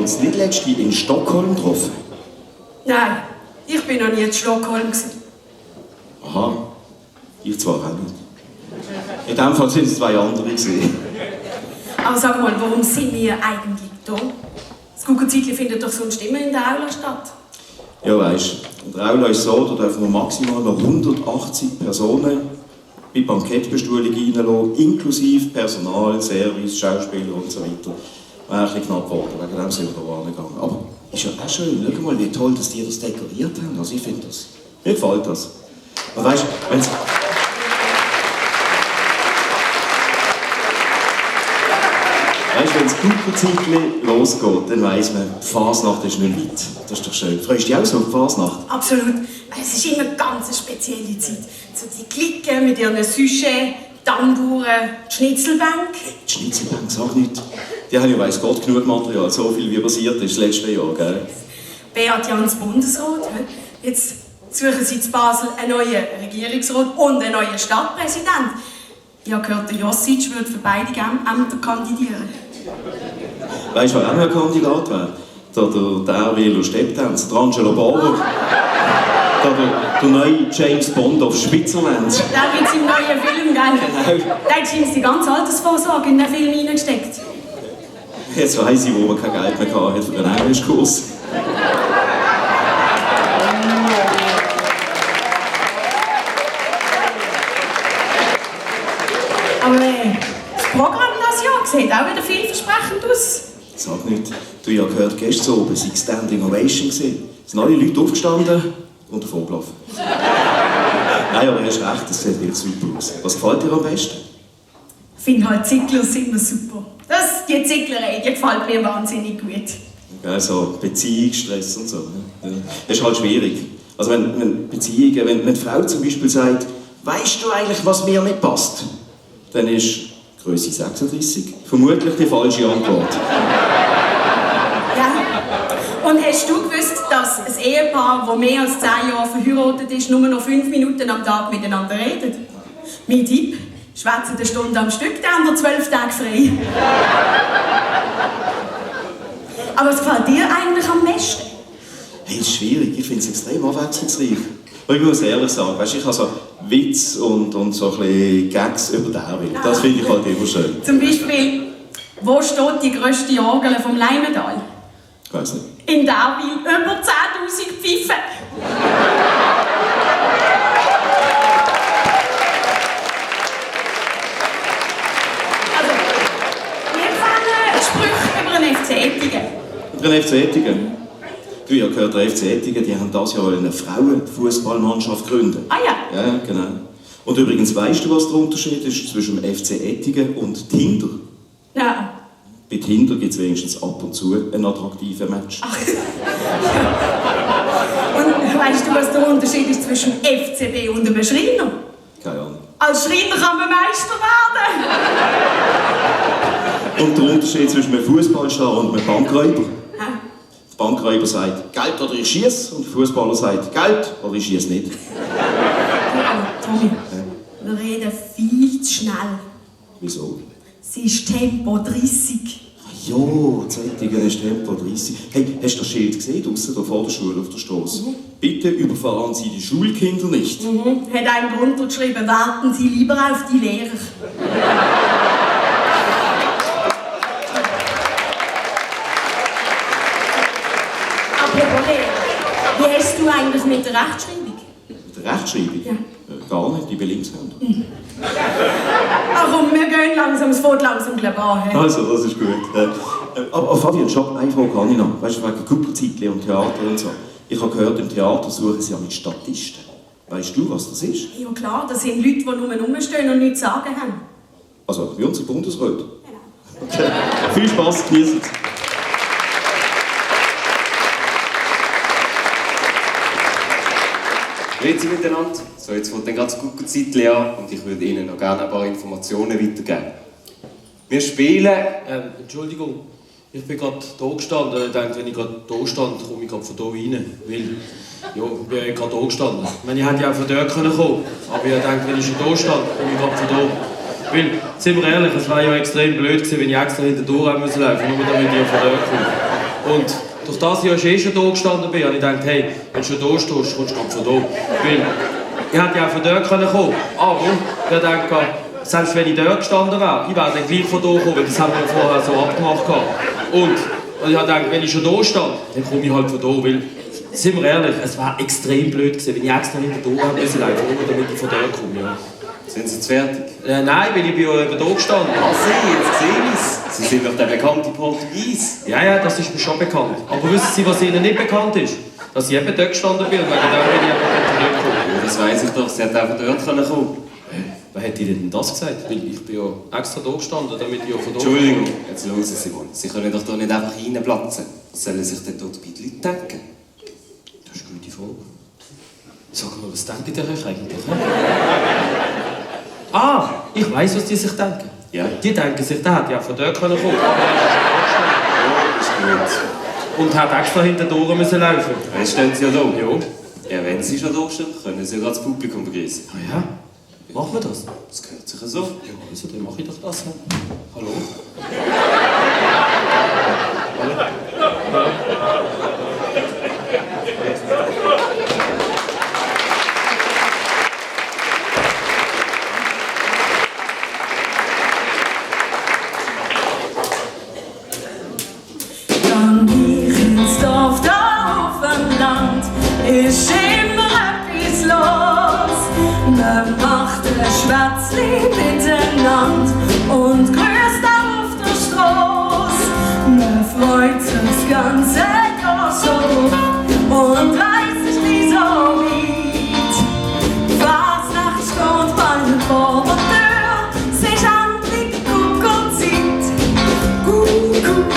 uns nicht letztens in Stockholm getroffen? Nein, ich bin noch nie in Stockholm. Aha, ich zwar auch nicht. In dem Fall sind es zwei andere gewesen. Aber sag mal, warum sind wir eigentlich da? Das Kuckuckzeitli findet doch sonst immer in der Aula statt. Ja, weisst, in der Aula ist es so, da dürfen wir maximal noch 180 Personen mit Bankettbestuhlung reinlassen, inklusive Personal, Service, Schauspieler und so weiter. Wäre ein bisschen knapp geworden, wegen dem sind wir da angegangen. Aber ist ja auch schön, schau mal, wie toll, dass die das dekoriert haben. Also ich finde das, mir gefällt das. Und weisst, wenn's wenn das Kuckuckzeitli losgeht, dann weiss man, die Fasnacht ist nicht weit. Das ist doch schön. Freust du dich auch so auf die Fasnacht? Absolut. Es ist immer ganz eine spezielle Zeit. So die Cliquen mit ihren Sujet, Tamburen, die Schnitzelbank. Die Schnitzelbank, sag nicht. Die haben ja weiss Gott genug Material, so viel wie passiert ist das letzte Jahr, gell? Beat Jans Bundesrat. Jetzt suchen sie in Basel einen neuen Regierungsrat und einen neuen Stadtpräsident. Ich habe gehört, der Jossic würde für beide Ämter kandidieren. Weißt du, wer auch noch ein Kandidat wäre? Der Erwilo Stepptänzer, der Angelo Bauer. Der neue James Bond auf Switzerland. Der mit seinem neuen Film, gell? Genau. Der hat schon die ganze Altersvorsorge in den Film hineingesteckt. Jetzt weiss ich, wo man kein Geld mehr hatte für den Englischkurs. Aber das Programm dieses Jahr sieht auch wieder vielversprechend aus. Sag nicht, du hast ja gehört, gestern oben sei Standing Ovation gewesen. Es sind alle Leute aufgestanden und davon gelaufen. Nein, aber hast recht, das sieht wirklich super aus. Was gefällt dir am besten? Ich finde halt Ziegler immer super. Die Zieglerei, die gefällt mir wahnsinnig gut. Also Beziehungsstress und so. Ne? Das ist halt schwierig. Also wenn Beziehungen, wenn die Frau zum Beispiel sagt, weißt du eigentlich, was mir nicht passt? Dann ist Größe 36 vermutlich die falsche Antwort. Ja. Und hast du gewusst, dass ein Ehepaar, das mehr als 10 Jahre verheiratet ist, nur noch 5 Minuten am Tag miteinander redet? Mein Tipp: schwätzen eine Stunde am Stück, der andere 12 Tage frei. Aber was gefällt dir eigentlich am besten? Hey, das ist schwierig. Ich finde es extrem abwechslungsreich. Aber ich muss ehrlich sagen, weißt, ich habe so Witz und so ein bisschen Gags über den Erwin. Das finde ich halt immer schön. Zum Beispiel, wo steht die grösste Orgel vom Leimental? Ich weiss nicht. In Derwil über 10'000 Pfeifen. Also, wir fangen Sprüche über den FC Ettingen. Über den FC Ettingen? Du, ich habe gehört, der FC Ettingen, die haben dieses Jahr eine Frauenfußballmannschaft gegründet. Ah ja? Ja, genau. Und übrigens, weißt du, was der Unterschied ist zwischen dem FC Ettingen und Tinder? Ja. Bei Tinder gibt es wenigstens ab und zu einen attraktiven Match. Ach. Und weißt du, was der Unterschied ist zwischen FCB und einem Schreiner? Keine Ahnung. Als Schreiner kann man Meister werden. Und der Unterschied zwischen einem Fußballstar und einem Bankräuber? Hä? Der Bankräuber sagt, Geld oder ich schieße, und der Fußballer sagt, Geld oder ich schieße nicht. Tommy, wir reden viel zu schnell. Wieso? Es ist Tempo 30. Jo, Zeitungen ist Tempo 30. Hey, hast du das Schild gesehen, draussen vor der Schule auf der Straße? Bitte überfahren Sie die Schulkinder nicht. Hat einer drunter geschrieben, warten Sie lieber auf die Lehrer. Apropos Lehrer, wie hast du eigentlich mit der Rechtschreibung? Mit der Rechtschreibung? Ja. Gar nicht, ich bin Linkshänder. Ach komm, wir gehen langsam, es fährt langsam gleich an. Also, das ist gut. Aber Fabian, schon eine Frage habe ich noch. Weißt du, wegen Kuckuckzeitli und Theater und so. Ich habe gehört, im Theater suchen sie ja mit Statisten. Weißt du, was das ist? Ja klar, das sind Leute, die nur rumstehen und nichts zu sagen haben. Also, wie unsere Bundesräte. Genau. Okay. Viel Spaß, genießen Sie. Grüezi miteinander. So, jetzt fängt dann gerade das Kuckuckzeitli an und ich würde Ihnen noch gerne ein paar Informationen weitergeben. Wir spielen... Entschuldigung, ich bin gerade da gestanden. Ich dachte, wenn ich gerade da stand, komme ich gerade von da rein. Weil, ja, ich bin ja gerade da gestanden. Ich meine, ich hätte ja auch von dort kommen können. Aber ich dachte, wenn ich schon da stand, komme ich gerade von da. Weil, sind wir ehrlich, es wäre ja extrem blöd gewesen, wenn ich extra hinter der Tür laufen musste, nur damit ich von dort komme. Und durch das Jahr ich schon da gestanden bin, habe ich gedacht, hey, wenn du schon da stehst, kommst du gerade von da. Weil ich hätte ja auch von dort kommen können, aber ich denke, selbst wenn ich dort gestanden wäre, ich wäre dann gleich von da gekommen, weil das haben wir vorher so abgemacht. Und ich habe gedacht, wenn ich schon da stand, dann komme ich halt von da, weil, sind wir ehrlich, es wäre extrem blöd gewesen, wenn ich extra hinter da wäre, damit ich von dort komme. Ja. Sind Sie jetzt fertig? Nein, weil ich bin ja eben da gestanden. Ah, jetzt sehe ich es. Sie sind doch der bekannte Portugies. Ja, das ist mir schon bekannt. Aber wissen Sie, was Ihnen nicht bekannt ist? Dass ich eben dort gestanden bin und wegen dem bin ich eben dort gekommen. Ja, das weiss ich doch, Sie hätten einfach dort kommen können. Wer hätte Ihnen denn das gesagt? Weil ich bin ja extra da gestanden, damit ich auch von da... Entschuldigung, jetzt hören Sie mal. Sie können doch hier nicht einfach reinplatzen. Was sollen sich denn dort die Leute denken? Das ist eine gute Frage. Sag mal, was denken die euch eigentlich? Ah, ich weiss, was die sich denken. Ja? Die denken sich, der hätte ja von dort kommen können. Ja, ist gut. Und hat extra hinter die Ohren müssen laufen. Jetzt stehen Sie ja da. Ja. Ja, wenn Sie schon da stehen, können Sie ja gerade das Publikum begrüßen. Ah ja? Machen wir das? Das gehört sich so. Ja, also dann mache ich doch das. Hallo? Dann ich ins Dorf da auf dem Land, ist immer etwas los. Man macht ein Schwätzli miteinander und grüßt auf der Straße. Man freut sich das ganze Jahr so und weiß sich nie so weit. Fasnacht steht bald vor der Tür, es ist endlich Kuckuck-Zeit. Kuckuck.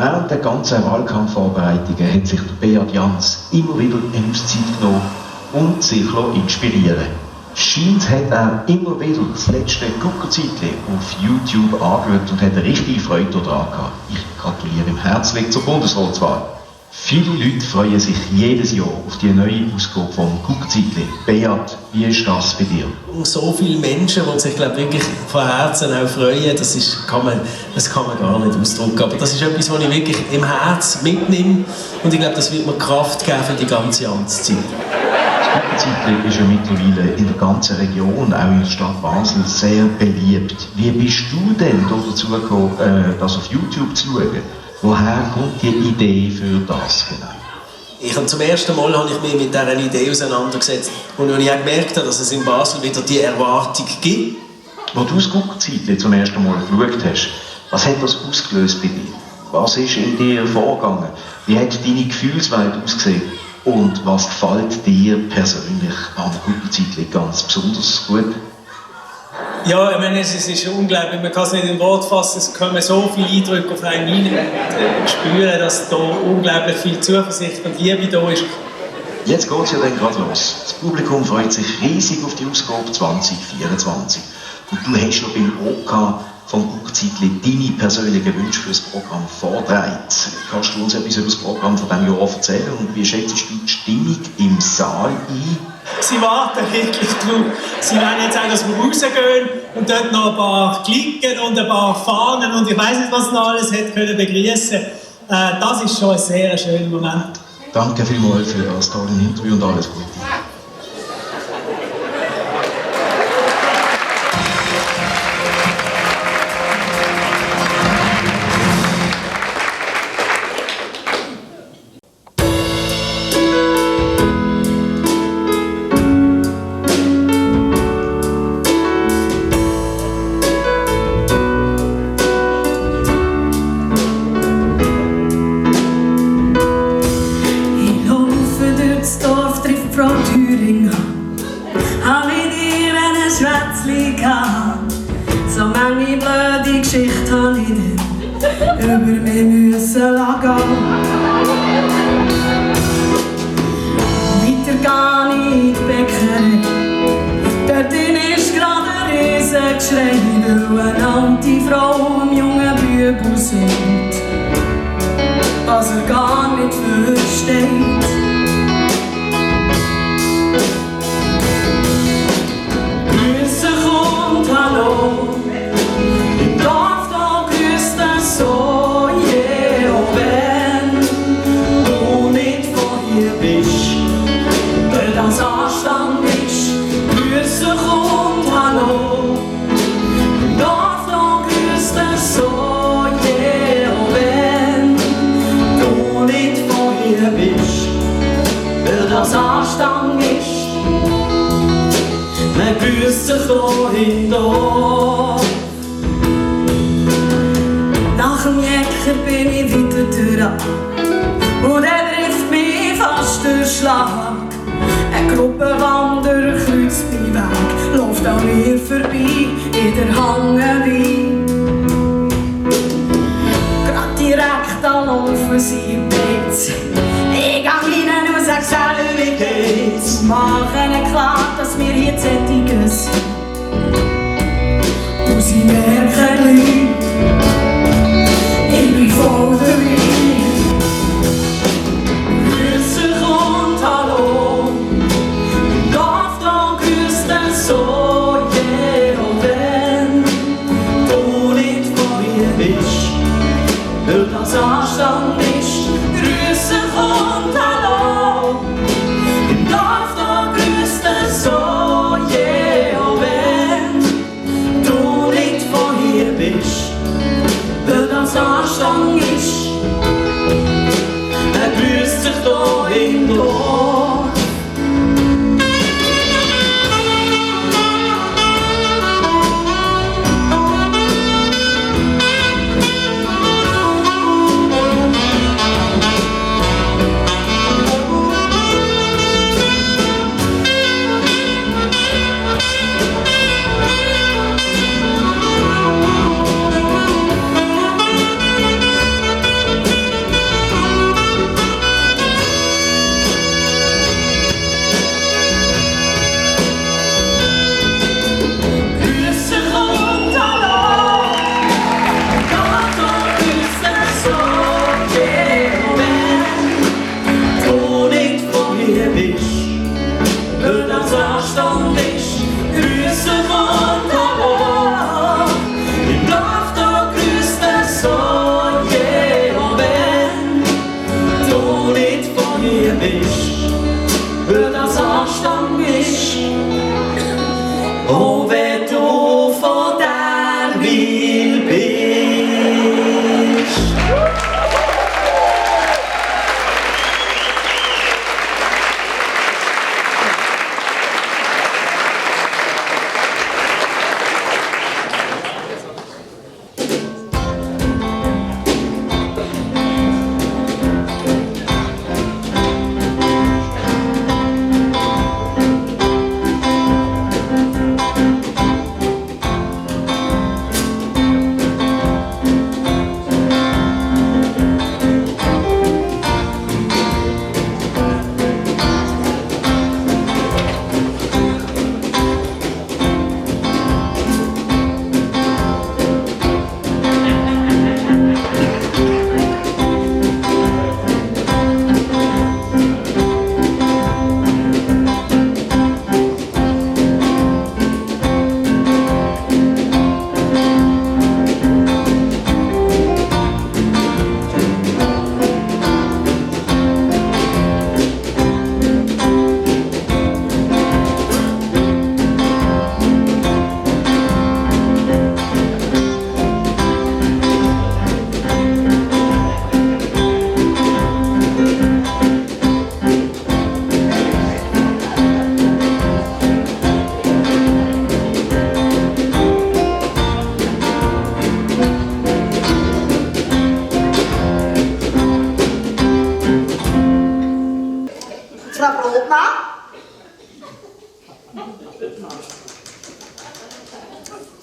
Während der ganzen Wahlkampfvorbereitungen hat sich der Beat Jans immer wieder Auszeit genommen und sich inspirieren lassen. Scheint hat er immer wieder das letzte Guckerzeitchen auf YouTube angeschaut und hat eine richtige Freude daran gehabt. Ich gratuliere ihm herzlich zur Bundesratswahl. Viele Leute freuen sich jedes Jahr auf die neue Ausgabe vom Guckerzeitchen. Beat, wie ist das bei dir? So viele Menschen, die sich wirklich von Herzen auch freuen, das kann man gar nicht ausdrücken. Aber das ist etwas, was ich wirklich im Herz mitnehme und ich glaube, das wird mir Kraft geben für die ganze Amtszeit. Das Guckerzeitchen ist ja mittlerweile in der ganzen Region, auch in der Stadt Basel, sehr beliebt. Wie bist du denn dazu gekommen, das auf YouTube zu schauen? Woher kommt die Idee für das genau? Zum ersten Mal habe ich mich mit dieser Idee auseinandergesetzt und ich habe gemerkt, dass es in Basel wieder die Erwartung gibt. Als du das Guckerzeitchen zum ersten Mal geschaut hast, was hat das ausgelöst bei dir? Was ist in dir vorgegangen? Wie hat deine Gefühlswelt ausgesehen? Und was gefällt dir persönlich am Guckerzeitchen ganz besonders gut? Ja, ich meine, es ist unglaublich, man kann es nicht in Wort fassen, es kommen so viele Eindrücke auf einen rein und spüren, dass da unglaublich viel Zuversicht und Liebe da ist. Jetzt geht es ja dann gerade los. Das Publikum freut sich riesig auf die Ausgabe 2024. Und du hast noch beim OK vom Guckerzeitli deine persönlichen Wünsche für das Programm vorgetragen. Kannst du uns etwas über das Programm von diesem Jahr erzählen und wie schätzt du die Stimmung im Saal ein? Sie warten wirklich drauf. Sie wollen jetzt auch, dass wir rausgehen und dort noch ein paar Klicken und ein paar Fahnen und ich weiss nicht, was noch alles hätte können begrüßen. Das ist schon ein sehr schöner Moment. Danke vielmals für das tolle Interview und alles Gute. So manche blöde Geschichte habe ich dann über mich müssen lassen. Weiter gehe ich in die Bäckerei. Dort ist gerade ein Riesengeschrei, weil eine alte Frau einem jungen Bübel sagt, was er gar nicht versteht. Hallo, im Dorf da grüßt es so, yeah, oh, wenn du nicht von hier bist, weil das Anstand ist, grüße und hallo, im Dorf da grüßt es so, yeah, oh, wenn du nicht von hier bist, weil das Anstand ist. Man grüßt sich hier im Dorf. Nach dem Jäcker bin ich wieder dran und trifft mich fast der Schlag. Eine Gruppe Wanderer kreuzt meinen Weg, läuft an mir vorbei in der Hangeweih. Gerade direkt anlaufen sie im Bett. Ich geh rein und sag selber, wie geht's? Machen ihnen klar, dass wir hier Zettigen sind. Und sie merken nicht, ich bin voll dabei. Grüße und hallo, im Dorf da grüßt es so, yeah, oh, wenn du nicht von mir bist, weil das Anstand ist. Grüße und hallo, im Dorf da grüßt es so, yeah, oh, wenn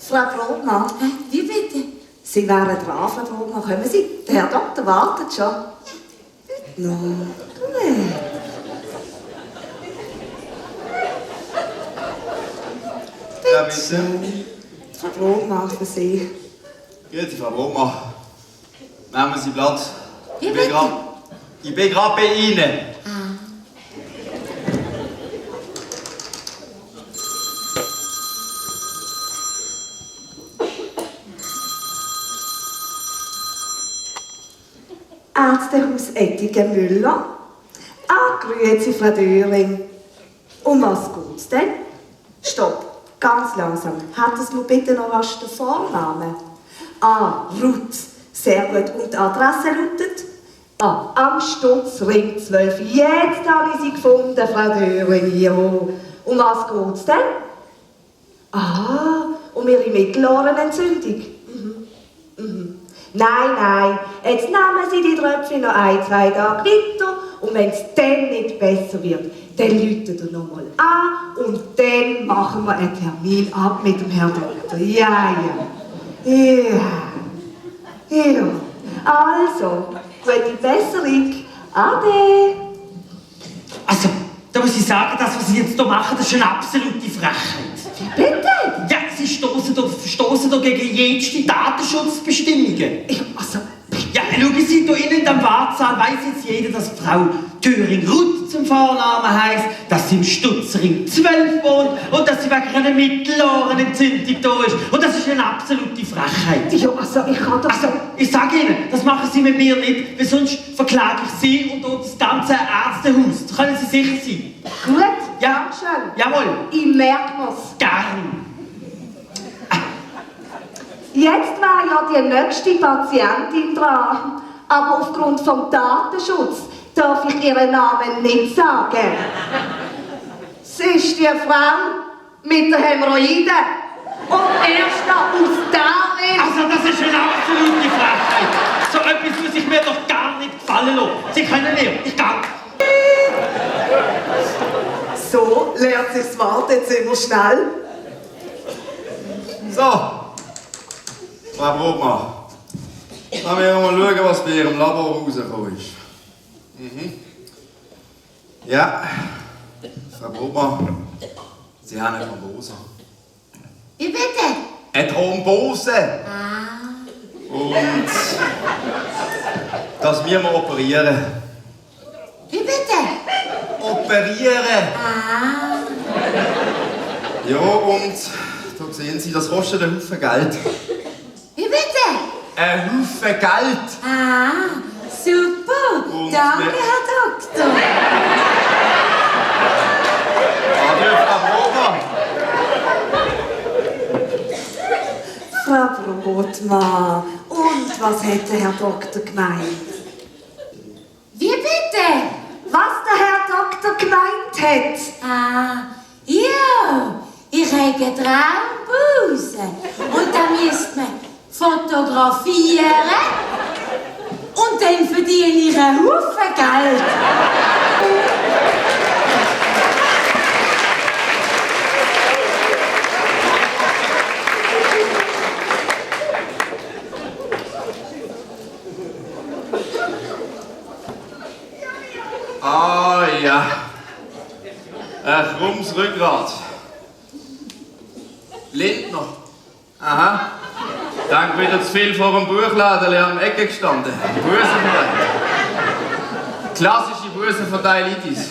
Frau Grobmann, Wie bitte? Sie wären dran, Frau Grobmann. Kommen Sie? Der Herr Doktor wartet schon. No, gut. Ja, bitte. Frau Grobmann, für Sie. Grüezi, Frau Brotmann. Nehmen Sie Platz. Wie bitte? Ich bin gerade bei Ihnen. Ärztehaus Ettigen-Müller. Grüezi, Frau Döring. Um was geht's denn? Stopp, ganz langsam. Hättest du bitte noch was den Vornamen? Ruth. Sehr gut. Und die Adresse lautet? Am Stutzring 12. Jetzt habe ich sie gefunden, Frau Döring. Ja. Um was geht's denn? Um Ihre Mittelohrenentzündung. Nein. Jetzt nehmen Sie die Tröpfchen noch 1-2 Tage weiter und wenn es dann nicht besser wird, dann rufen Sie nochmal an und dann machen wir einen Termin ab mit dem Herrn Doktor. Ja. Also, gute Besserung. Ade. Also, da muss ich sagen, das, was Sie jetzt hier machen, das ist eine absolute Frechheit. Bitte? Ja, Sie stoßen da gegen jede Datenschutzbestimmungen. Ja, schauen Sie, hier innen am Wartsaal weiss jetzt jeder, dass Frau Döring-Ruth zum Vornamen heisst, dass sie im Stutzring 12 wohnt und dass sie wegen einer Mittelohrenentzündung da ist. Und das ist eine absolute Frechheit. Ja, ich kann doch... Ich sage Ihnen, das machen Sie mit mir nicht, weil sonst verklage ich Sie und auch das ganze Ärztehaus. Da können Sie sicher sein. Gut, ja. Dankeschön. Jawohl. Ich merke mir's. Gern. Jetzt wäre ja die nächste Patientin dran, aber aufgrund vom Datenschutz darf ich ihren Namen nicht sagen. Es ist die Frau mit den Hämorrhoiden und erst noch aus Darwin. Also das ist eine absolute Frechheit. So etwas muss ich mir doch gar nicht gefallen lassen. Sie können mir, ich kann. So lernt sich's warten, jetzt immer schnell. So. Frau Brotmann, lassen wir mal schauen, was bei Ihrem Labor rausgekommen ist. Ja, Frau Brotmann, Sie haben eine Thrombose. Wie bitte? Eine Thrombose! Und das müssen wir operieren. Wie bitte? Operieren! Ja, und da sehen Sie, das kostet einen Haufen Geld. Wie bitte? Ein Haufen Geld! Super! Und Danke, Herr Doktor! Adieu, Frau Brotmann! Frau Brotmann, und was hat der Herr Doktor gemeint? Wie bitte? Was der Herr Doktor gemeint hat? Ja, ich habe eine Traumbuse. Und dann müsste man fotografieren und dann verdiene ich einen Haufen Geld. Ja. Ein krummes Rückgrat. Lindner. Aha. Dank wieder zu viel vor dem Buchladen am Ecke gestanden. Busenverein. Klassische Busenverteilitis.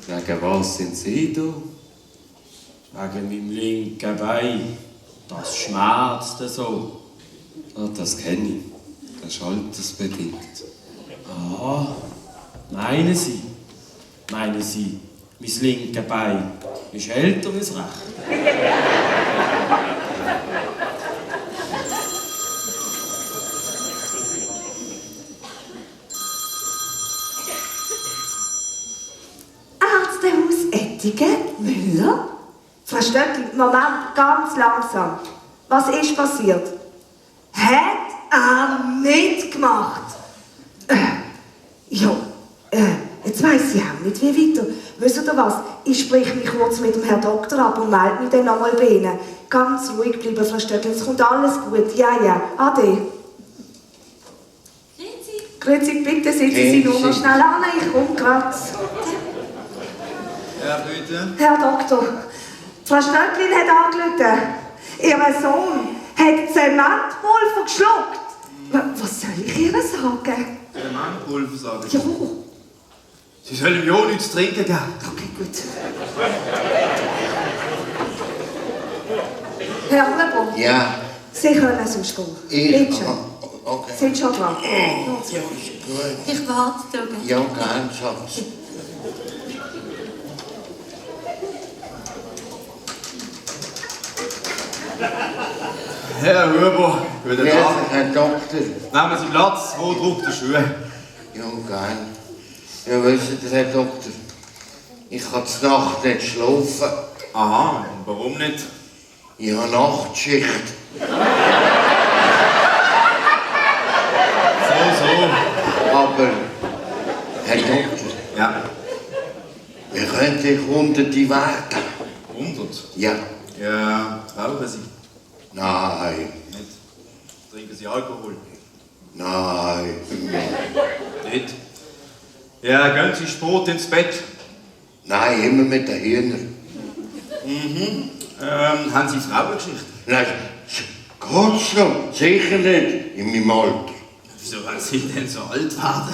Wegen was sind Sie da? Wegen meinem linken Bein. Das schmerzt so. Das kenne ich. Das ist altersbedingt. Meinen Sie? Meinen Sie, mein linkes Bein ist älter als recht? Ärztehaus Ettigen, Müller? Frau Stöckli, Moment, ganz langsam. Was ist passiert? Hat er nicht gemacht? jetzt weiss ich auch nicht, wie weiter. Wisst ihr was? Ich spreche mich kurz mit dem Herrn Doktor ab und melde mich dann nochmal bei Ihnen. Ganz ruhig bleiben, Frau Stöckli, es kommt alles gut. Ja, ja, ade. Grüezi, bitte sitzen Sie nur noch schnell an, ich komme gerade. Ja, bitte. Herr Doktor, Frau Stöcklin hat angerufen. Ihr Sohn hat Zementpulver geschluckt. Was soll ich ihr sagen? Zementpulver sagen? Ja. Sie sollen ihm ja nichts zu trinken geben. Okay, gut. Herr Huber. Ja. Sie können sonst gehen. Bitte schön. Okay. Sind schon dran. Ich warte, Toge. Ja, gern, Schatz. Herr Huber, guten Tag. Herr Doktor. Nehmen Sie Platz, wo druckt der Schuh? Ja, gern. Ja, wissen Sie, Herr Doktor, ich kann die Nacht nicht schlafen. Aha, und warum nicht? Ich habe Nachtschicht. So. Aber, Herr Doktor. Ja. Wie könnte ich Hunderte werden? 100? Ja. Ja, rauchen Sie? Nein. Nicht. Trinken Sie Alkohol? Nein. Nicht. Ja, gehen Sie spät ins Bett? Nein, immer mit den Hühnern. Mhm. Haben Sie Frauengeschichte? Nein, geht's noch? Sicher nicht, in meinem Alter. Wieso wollen Sie denn so alt werden?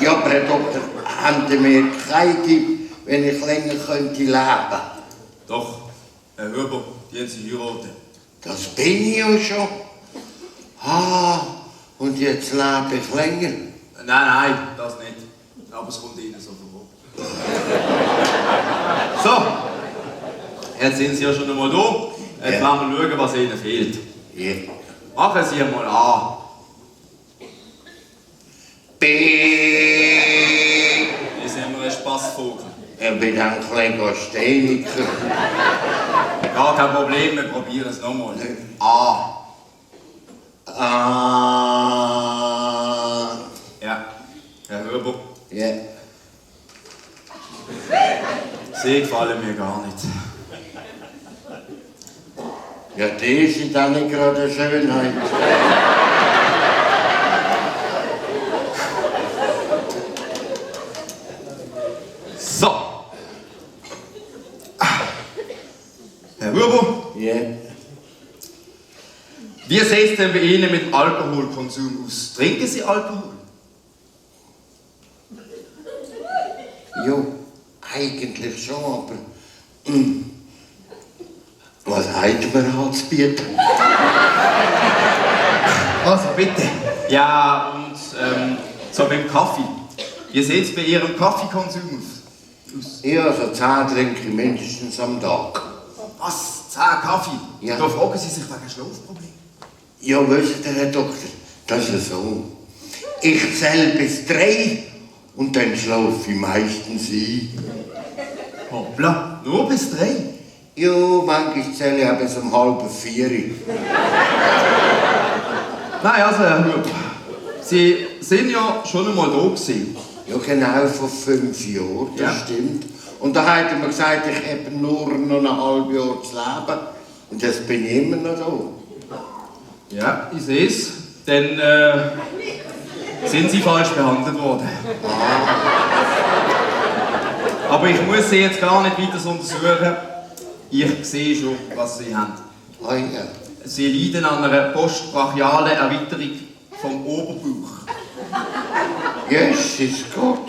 Ja, aber Herr Doktor, haben Sie mir keinen Tipp, wenn ich länger könnte leben? Doch, Herr Huber, die Sie heiraten. Das bin ich ja schon. Ah, und jetzt lebe ich länger. Nein, das nicht. Aber es kommt Ihnen so vor. So, jetzt sind Sie ja schon einmal da. Jetzt werden wir schauen, was Ihnen fehlt. Ja. Machen Sie einmal an. B. Ist immer ein Spassvogel. Ich bin ein kleiner Steiniker. Ja, kein Problem, wir probieren es nochmal. A. Ja, Herr Huber. Ja. Sie gefallen mir gar nicht. Ja, die sind auch nicht gerade eine Schönheit. So. Herr Huber. Ja. Wie sieht es denn bei Ihnen mit dem Alkoholkonsum aus? Trinken Sie Alkohol? Ja, eigentlich schon, aber... Was hat man anzubieten? Also bitte. Ja, und so mit dem Kaffee. Wie sieht es bei Ihrem Kaffeekonsum aus? Ja, also 10 trinke ich mindestens am Tag. Was? 10 Kaffee? Ja. Da fragen Sie sich wegen Schlafproblem. Ja, wisst ihr, Herr Doktor, das ist so. Ich zähle bis 3 und dann schlafe ich meistens ein. Hoppla, nur bis 3? Ja, manchmal zähle ich auch bis um 3:30. Nein, also Herr Huber, Sie sind ja schon einmal da gewesen. Ja, genau, vor 5 Jahren, das stimmt. Und da hat er mir gesagt, ich habe nur noch ein halbes Jahr zu leben. Und jetzt bin ich immer noch da. Ja, ich sehe es. Dann sind Sie falsch behandelt worden. Aber ich muss Sie jetzt gar nicht weiter untersuchen. Ich sehe schon, was Sie haben. Ah, ja. Sie leiden an einer postbrachialen Erweiterung vom Oberbauch. Jesus Gott.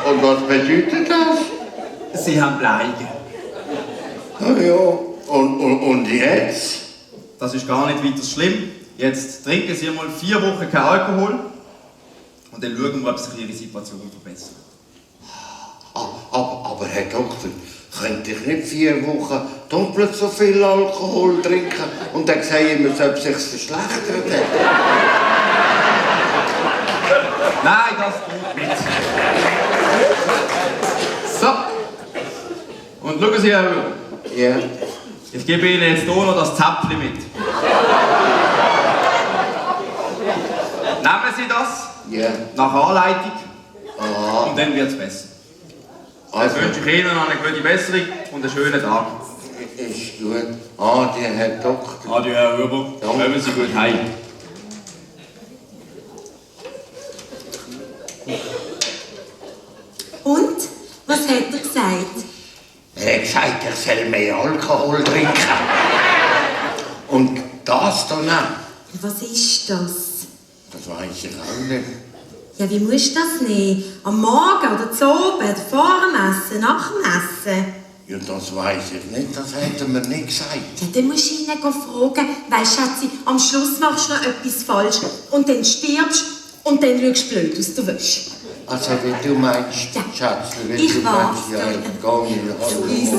Und was bedeutet das? Sie haben Bleigen. Ah ja, und jetzt? Das ist gar nicht weiter schlimm. Jetzt trinken Sie mal 4 Wochen kein Alkohol und dann schauen wir, ob sich Ihre Situation verbessert. Aber Herr Doktor, könnte ich nicht 4 Wochen doppelt so viel Alkohol trinken und dann sehen wir, ob es sich verschlechtert hat? Nein, das geht nicht. So. Und schauen Sie, Herr Huber. Ja. Ich gebe Ihnen jetzt hier noch das Zäpfchen mit. Nehmen Sie das Ja. Nach Anleitung. Aha. Und dann wird es besser. Also, Jetzt wünsche ich Ihnen noch eine gute Besserung und einen schönen Tag. ist gut. Adi, Herr Doktor. Adieu, Herr Huber. Kommen Sie gut heim. Und? Was hat er gesagt? Er hat gesagt, ich soll mehr Alkohol trinken. Und das dann auch. Was ist das? Das weiß ich auch nicht. Ja, wie musst du das nehmen? Am Morgen oder zu Abend? Vor dem Essen? Nach dem Essen? Ja, das weiß ich nicht, das hat er mir nicht gesagt. Ja, dann musst du ihn fragen. Weisst, Schatzi, am Schluss machst du noch etwas falsch. Und dann stirbst und dann schaust du blöd aus der Wäsche. Also, wie du meinst, Ja. Schatz, wie Ich du weiß. meinst, ja, geh ich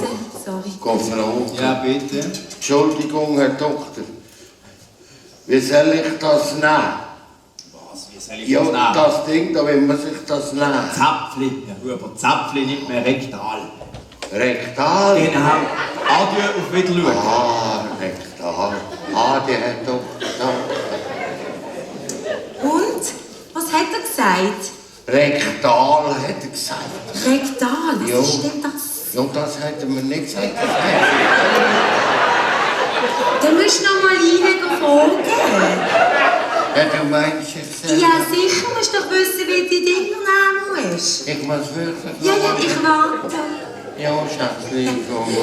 Sorry. fragen. Ja, bitte. Entschuldigung, Herr Doktor. Wie soll ich das nehmen? Was? Wie soll ich Ja, das nehmen? das Ding, da will man sich das nehmen. Zapfli, Herr Huber. Zapfli nicht mehr rektal. Rektal? Genau. Adieu, auf Wiedersehen. Ah, rektal. Adi, Herr Doktor. Und? Was hat er gesagt? Rektal, hat er gesagt. Rektal? Was Ja. ist denn das? Ja, das hat er mir nicht gesagt. Dann musst du noch mal fragen. Ja, du meinst es? Ja, sicher. Du musst doch wissen, wie die Dingernamen ist. Ich muss wirklich. Ja, ich warte. Ja, Schatzli, komm mal.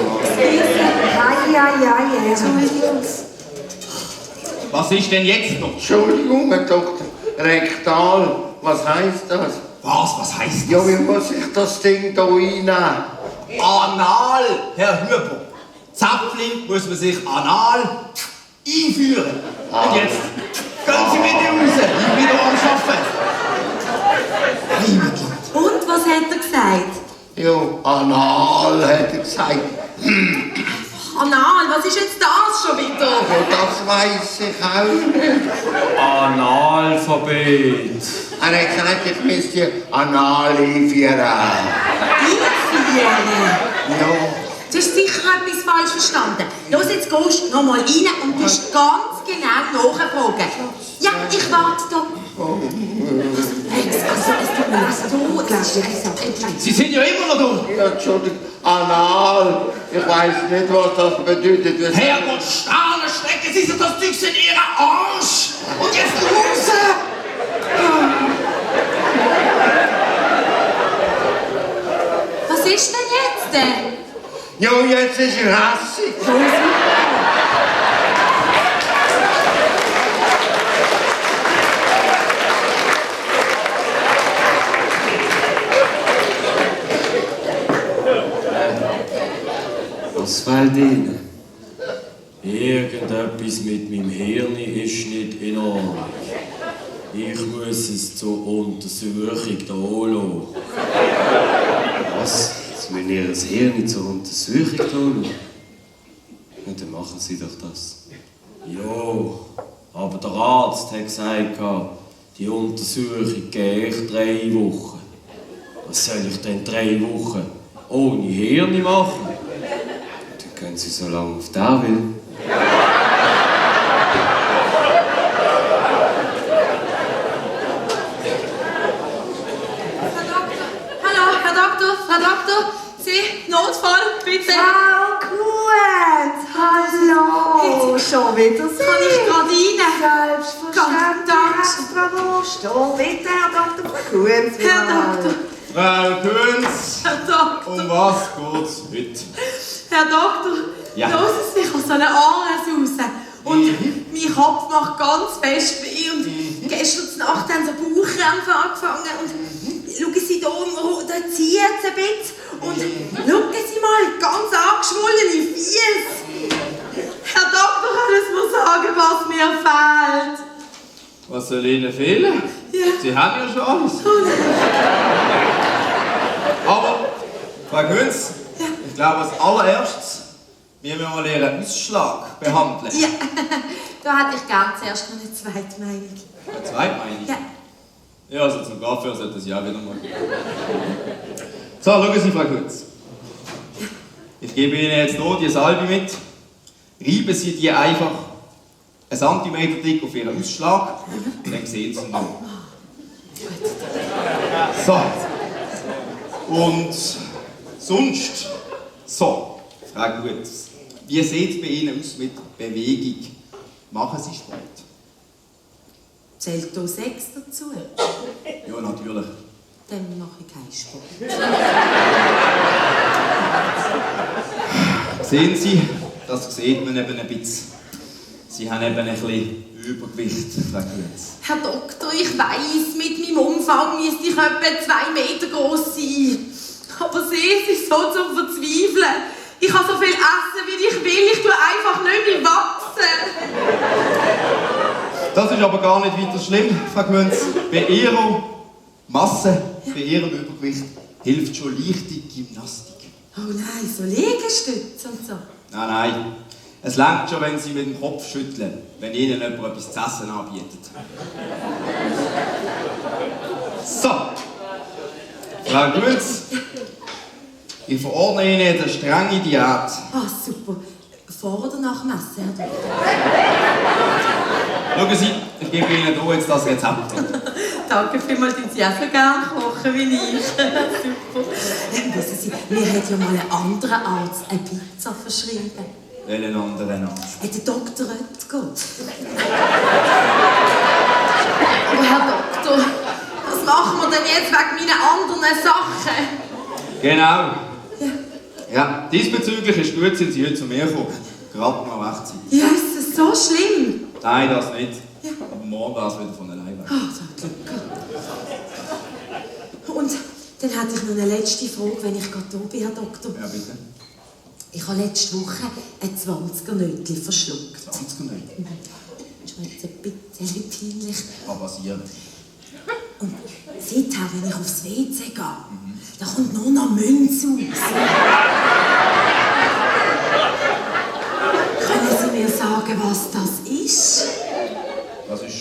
Entschuldigung. Was ist denn jetzt noch? Entschuldigung, Herr Doktor. Rektal, was heisst das? Was heisst das? Ja, wie muss ich das Ding da reinnehmen? Anal, Herr Huber. Zapfli muss man sich anal einführen. Und jetzt gehen Sie wieder raus. Wieder am Arbeiten. Und, was hat er gesagt? Ja, anal, hat er gesagt. Anal, was ist jetzt das schon wieder? Ja, das weiss ich auch nicht. Analphabet. Er hat gesagt, ich müsste anal einführen. Einführen? Ja. Du hast sicher etwas falsch verstanden. Los, jetzt gehst du noch mal rein und musst ganz genau nachfragen. Ja, ich warte da. Sie sind ja immer noch da. Ja, Entschuldigung, anal. Ich weiss nicht, was das bedeutet. Herrgott, Sterne, strecken Sie sich das Ding in Ihren Arsch. Und jetzt raus. Was ist denn jetzt? Ja, jetzt ist er hässig. Was fällt Ihnen? Irgendetwas mit meinem Hirn ist nicht in Ordnung. Ich muss es zur Untersuchung da lassen. Was? Sie müssen Ihr Hirn zur Untersuchung schauen? Ja, dann machen Sie doch das. Ja, aber der Arzt hat gesagt, die Untersuchung geht echt 3 Wochen. Was soll ich denn 3 Wochen ohne Hirn machen? Dann können Sie so lange auf da will. Hallo, Herr Doktor, Sie, Notfall, bitte. Frau Kuhn, hallo, schon wieder Sie. Kann ich gerade rein? Selbstverständlich, Frau Wurst. Oh, bitte, Herr Dr. Kuhn. Herr Doktor. Frau Künz, Herr Doktor. um was geht's heute? Herr Doktor, Ja. los es mich aus so einer Ares raus. Und mein Kopf macht ganz fest weh. Und gestern Nacht haben so Bauchkrämpfe angefangen. Und schauen Sie da, da zieht es ein bisschen. Und schauen Sie mal, ganz angeschwollene Fies. Herr Doktor, können Sie mir sagen, was mir fehlt? Was soll Ihnen fehlen? Ja. Sie haben ja schon alles. Aber, Frau Künz, ich glaube, als allererstes müssen wir mal Ihren Ausschlag behandeln. Ja, da hätte ich gern zuerst noch eine zweite Meinung. Eine Zweitmeinung? Ja. Ja, also zum Kaffee sollte es ja wieder mal geben. So, schauen Sie, Frau Künz. Ich gebe Ihnen jetzt hier die Salbe mit. Reiben Sie die einfach 1 Zentimeter dick auf Ihren Ausschlag. Dann sehen Sie ihn. So. Und sonst, so, Frau Gutz, wie sieht es bei Ihnen aus mit Bewegung? Machen Sie Sport? Zählt hier Sex dazu? Ja, natürlich. Dann mache ich keinen Sport. Sehen Sie, das sieht man eben ein bisschen. Sie haben eben ein bisschen Übergewicht, Frau Gutz. Herr Doktor, ich weiss, mit meinem Umfang müsste ich etwa 2 Meter groß sein. Aber sehen Sie, es ist so zum Verzweifeln. Ich kann so viel essen, wie ich will. Ich tue einfach nicht mehr wachsen. Das ist aber gar nicht weiter schlimm, Frau Gutz. Bei Ihrer Masse, bei Ihrem Übergewicht, hilft schon leichte Gymnastik. Oh nein, so Liegestütze und so. Nein. Es reicht schon, wenn Sie mit dem Kopf schütteln, wenn Ihnen jemand etwas zu essen anbietet. So. Frau Gutz, ich verordne Ihnen eine strenge Diät. Ah, super. Vor oder nach dem Essen, Herr Doktor? Schauen Sie, ich gebe Ihnen hier jetzt das Rezept. Danke vielmals, Sie auch so gerne kochen wie ich. Super. Wissen Sie, mir hat ja mal ein anderer Arzt eine Pizza verschrieben. Welchen anderen Arzt? Der Dr. Oetker. Aber Herr Doktor, was machen wir denn jetzt wegen meinen anderen Sachen? Genau. Ja, diesbezüglich ist gut, sind Sie heute zu mir gekommen. Gerade noch rechtzeitig. Ja, ist das so schlimm? Nein, das nicht. Ja. Aber morgen war es wieder von allein weg. Ah, so Glück. Und dann hätte ich noch eine letzte Frage, wenn ich gerade da bin, Herr Doktor. Ja, bitte. Ich habe letzte Woche ein 20er-Nötchen verschluckt. 20er-Nötchen? Das ist mir jetzt ein bisschen peinlich. Was passiert? Und seither, wenn ich aufs WC gehe, da kommt nur noch Münze raus. Können Sie mir sagen, was das ist? Das ist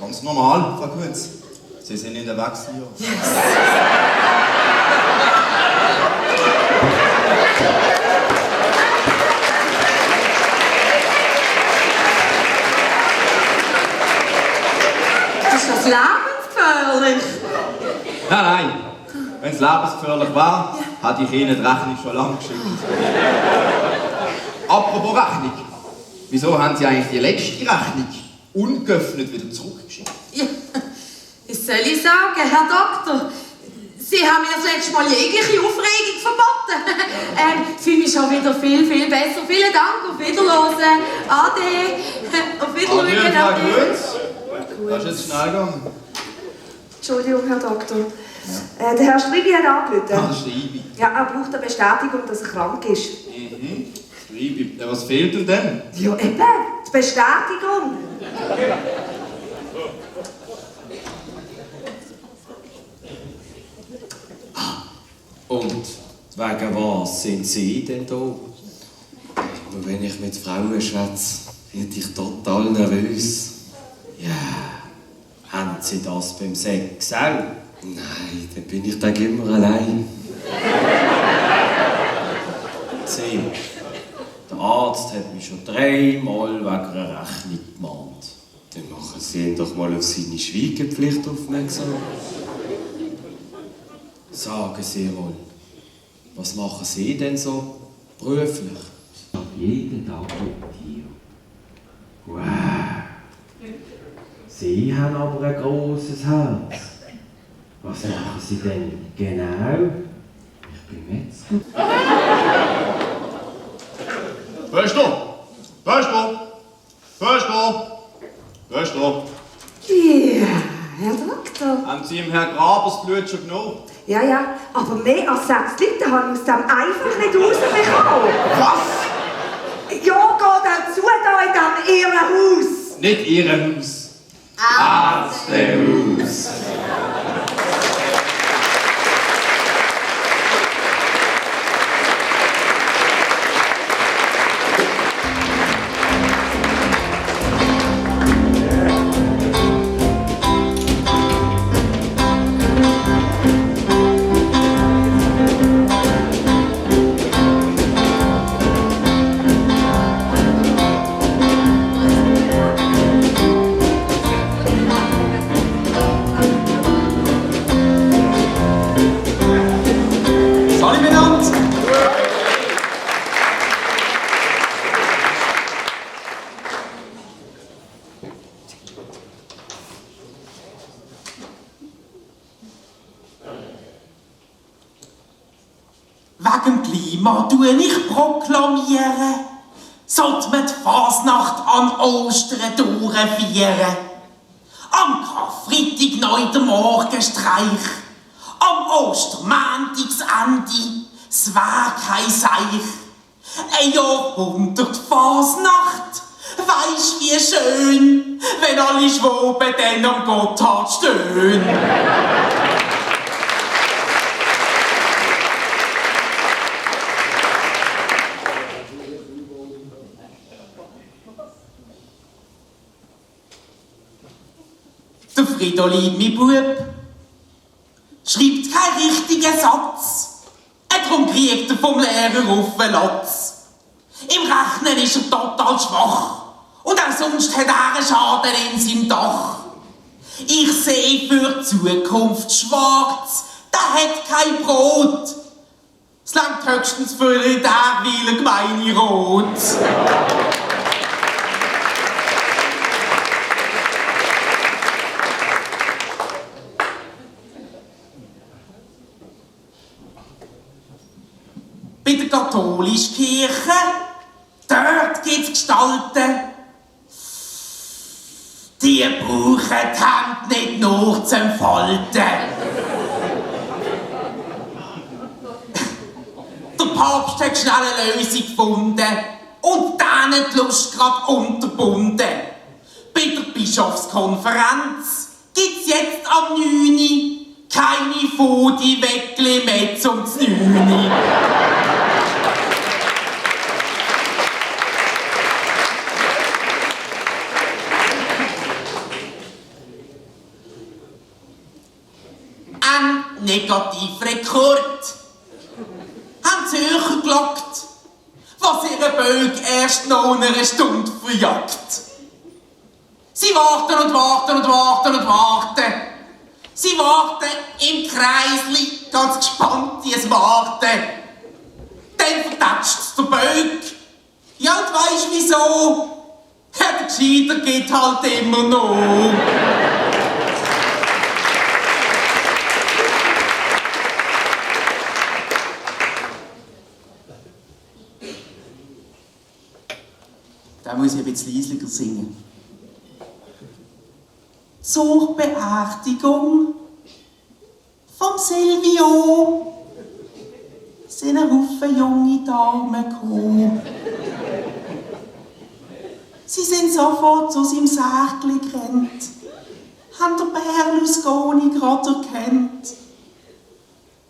ganz normal, Frau Gutz. Sie sind in der Wechseljahr. Yes. Ist das lebensgefährlich? Nein. Wenn es lebensgefährlich war, hätte ich Ihnen die Rechnung schon lange geschickt. Apropos Rechnung. Wieso haben Sie eigentlich die letzte Rechnung ungeöffnet wieder zurückgeschickt? Ja, was soll ich sagen, Herr Doktor? Sie haben mir das letzte Mal jegliche Aufregung verboten. Ich fühle mich schon wieder viel, viel besser. Vielen Dank, auf Wiederhören. Ade. Auf Wiedersehen. Frau Gutz. Das ist jetzt schnell gegangen. Entschuldigung, Herr Doktor. Ja. Der Herr Stribi hat angerufen. Ah, Stribi. Ja, er braucht eine Bestätigung, dass er krank ist. Stribi. Was fehlt denn denn? Ja, eben. Die Bestätigung. Und wegen was sind Sie denn da? Aber wenn ich mit Frauen schwätze, werde ich total nervös. Ja, haben Sie das beim Sex auch? Nein, dann bin ich dann immer allein. Sie, der Arzt hat mich schon 3-mal wegen einer Rechnung gemahnt. Dann machen Sie ihn doch mal auf seine Schweigepflicht aufmerksam. Sagen Sie mal, was machen Sie denn so beruflich? Jeden Tag mit dir. Wow. Sie haben aber ein grosses Herz. Was machen Sie denn genau? Ich bin Metzger. Röster! Ja, Herr Doktor. Haben Sie im Herrn Grabers Blut schon genommen? Ja, aber mehr als 6 Liter habe ich aus dem einfach nicht rausbekommen. Was? Ja, geht auch zu da in Ihrem Haus. Nicht Ihrem Haus. Ärztehaus. wegen dem Klima ich proklamieren, sollte man die Fasnacht an Ostern durchfeiern. Am Karfreitag neu der Morgenstreich, am Ostermäntigsende, es wär kein Seich. Ein Jahrhundert Fasnacht, weisst wie schön, wenn alle Schwoben dann am Gotthard stehen. Der Fridolin, mein Bub, schreibt keinen richtigen Satz. Darum kriegt er vom Lehrer auf den Latz. Im Rechnen ist er total schwach. Und auch sonst hat er einen Schaden in seinem Dach. Ich sehe für die Zukunft schwarz, der hat kein Brot. Es langt höchstens für den Derweiler gemeine Rot. Bei der katholischen Kirche, dort gibt es Gestalten, die brauchen die Hände nicht nur zum Entfalten. Der Papst hat schnell eine Lösung gefunden und denen die Lust grad unterbunden. Bei der Bischofskonferenz gibt's jetzt am 9. keine Fodi-Weckli mehr zum 9. Ein Negativrekord haben Zürcher gelockt, was ihre Böge erst nach einer Stunde verjagt. Sie warten und warten und warten und warten. Sie warten im Kreisli, ganz gespannt, wie es warten. Dann vertätscht's der Bög. Ja, und weisst wieso? Ja, der Gescheiter geht halt immer noch. Da muss ich ein bisschen leislicher singen. Zur Beerdigung vom Silvio sind ein Haufen junge Damen gekommen. Sie sind sofort zu seinem Säckli gerannt, haben den Berlusconi gerade erkannt.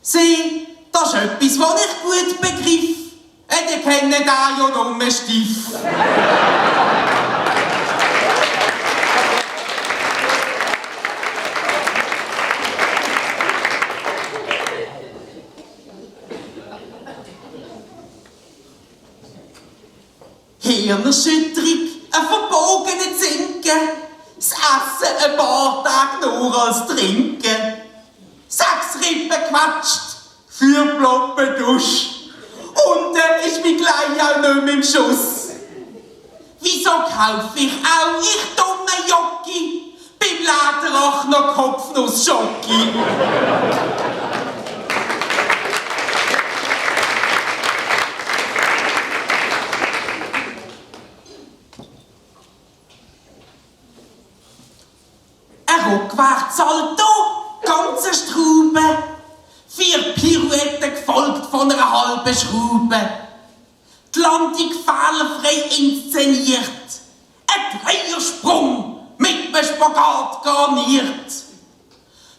Sie, das ist etwas, was ich gut begriff. Die kennen den ja nur stief. Hirnerschütterung, ein verbogener Zinken, das Essen ein paar Tage nur als Trinken, 6 Rippen gequetscht, 4 Ploppen Dusch. Und dann ist mein Kleid auch nicht mehr im Schuss. Wieso kaufe ich auch, ich dumme Jocki, beim Lederach noch Kopfnuss-Schocki? Ein Rückwärtssalto, ganze Straube. 4 Pirouetten gefolgt von einer halben Schraube. Die Landung fehlerfrei inszeniert. Ein Dreiersprung mit einem Spagat garniert.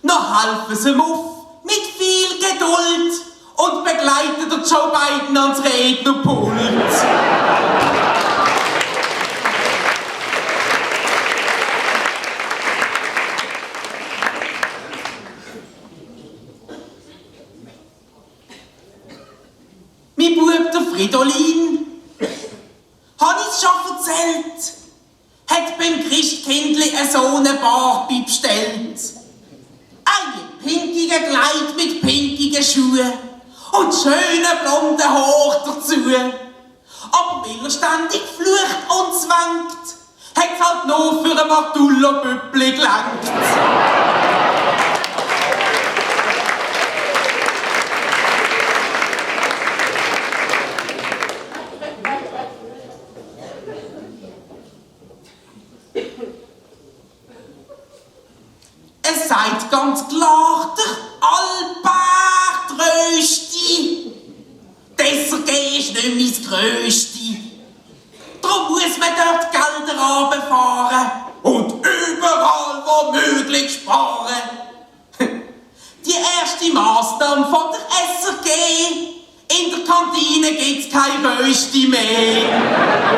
Noch helfen sie ihm auf mit viel Geduld und begleiten der Joe Biden ans Rednerpult. Mein Bub, der Fridolin, hab ich's schon erzählt, hat beim Christkindli so eine Barbie bestellt. Eine pinkige Kleid mit pinkigen Schuhen und schöne blonde Haare dazu. Aber weil er ständig flucht und zwängt, hat's halt nur für ein Martullo-Büppli gelangt. ganz klar der Albert Rösti. Desser gehen ist nicht mein Grösste. Darum muss man dort Gelder runterfahren und überall wo möglich sparen. Die erste Massnahme von der SRG: in der Kantine gibt's kein Rösti mehr.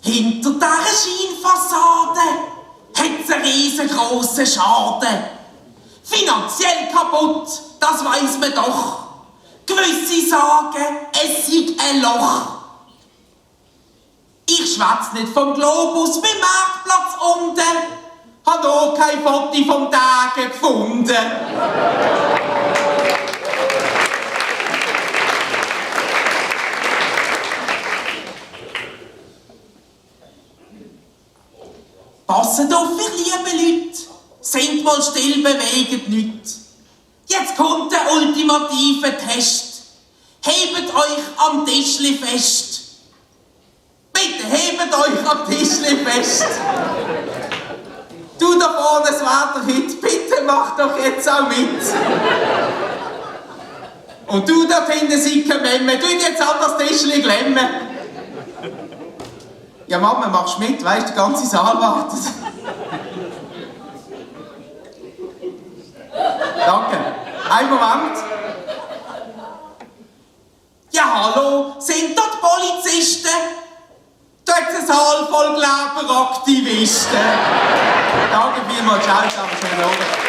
Hinter dieser Scheinfassade hat's einen riesengroßen Schaden. Finanziell kaputt, das weiss man doch. Gewisse sagen, es sei ein Loch. Ich schwätz nicht vom Globus beim Marktplatz unten, hab auch kein Foto vom Tage gefunden. Passet auf, ihr lieben Leute, seid mal still, bewegt nichts. Jetzt kommt der ultimative Test. Hebt euch am Tischli fest. Bitte hebt euch am Tischli fest. Du da vorne, das Wetter-Hit, bitte mach doch jetzt auch mit. Und du da hinten, Sicke Memme, tu jetzt an das Tischli klemmen. Ja, Mama, machst mit, weißt du, der ganze Saal wartet. Danke. Einen Moment. Ja, hallo, sind dort Polizisten? Dort ist ein Saal voll Glauberaktivisten. Danke vielmals, ciao, schönen Abend.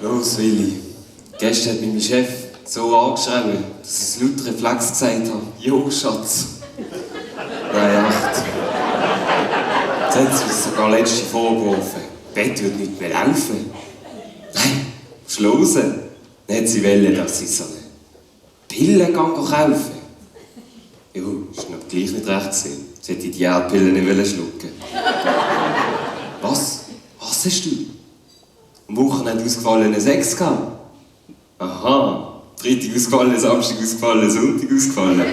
Los, Willi. Gestern hat mich mein Chef so angeschrieben, dass ich laut Reflex gesagt habe: Jo, Schatz. Nein, echt. Jetzt hat sie uns sogar letzte vorgeworfen. Bett wird nicht mehr laufen. Nein, schlossen. Dann hat sie wollen, dass ich so eine Pille kaufen. Jo, ist noch gleich nicht recht gewesen. Sie hätte die Erdpille nicht schlucken. Was? Was hast du? Am Wochenende ausgefallenen Sex gehabt? Aha. Freitag ausgefallen, Samstag ausgefallen, Sonntag ausgefallen.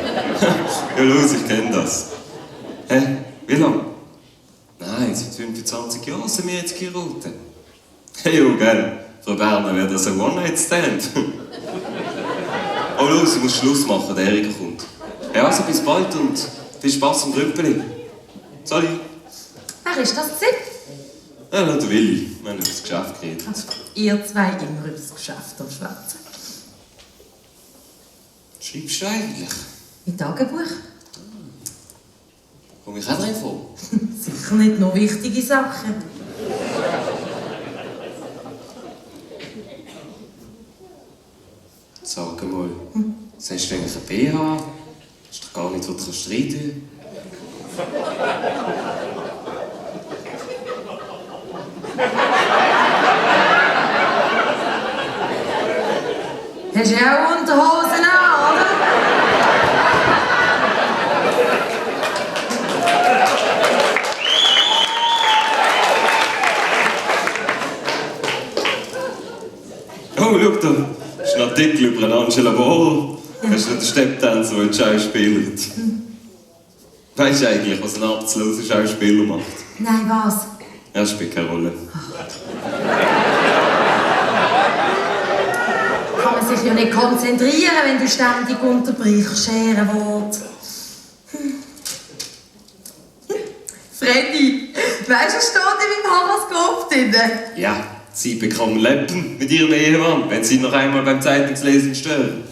Ja, los, ich kenne das. Hä? Wie lange? Nein, seit 25 Jahren sind wir jetzt geheiratet. Hey, jo, gell? Frau Berner wäre das ein One-Night-Stand. Oh, los, ich muss Schluss machen, der Erika kommt. Ja, also bis bald und viel Spaß im Trüppeli. Salut. Wer ist das gewesen? Ja, der Willi. Wir haben über das Geschäft geredet. Ihr zwei immer über das Geschäft am Schwätzen. Was schreibst du eigentlich? Mein Tagebuch? Komm ich auch drin vor? Sicher nicht nur wichtige Sachen. Sag mal, was hast du eigentlich ein BH? Ist doch gar nicht, was du streiten Hast du auch Unterhosen an, oder? Oh, schau da. Das ist ein Artikel über einen Angela Bohrer. Hast du den Stepptänzer, der Schauspielert? Weißt du eigentlich, was ein arbeitsloser Schauspieler macht? Nein, was? Er spielt keine Rolle. Kann man sich ja nicht konzentrieren, wenn du ständig unterbrichst, Scherenwort. Freddy, weißt du, was steht in meinem Horoskop drin? Ja, sie bekommen Leppen mit ihrem Ehemann, wenn sie noch einmal beim Zeitungslesen stören.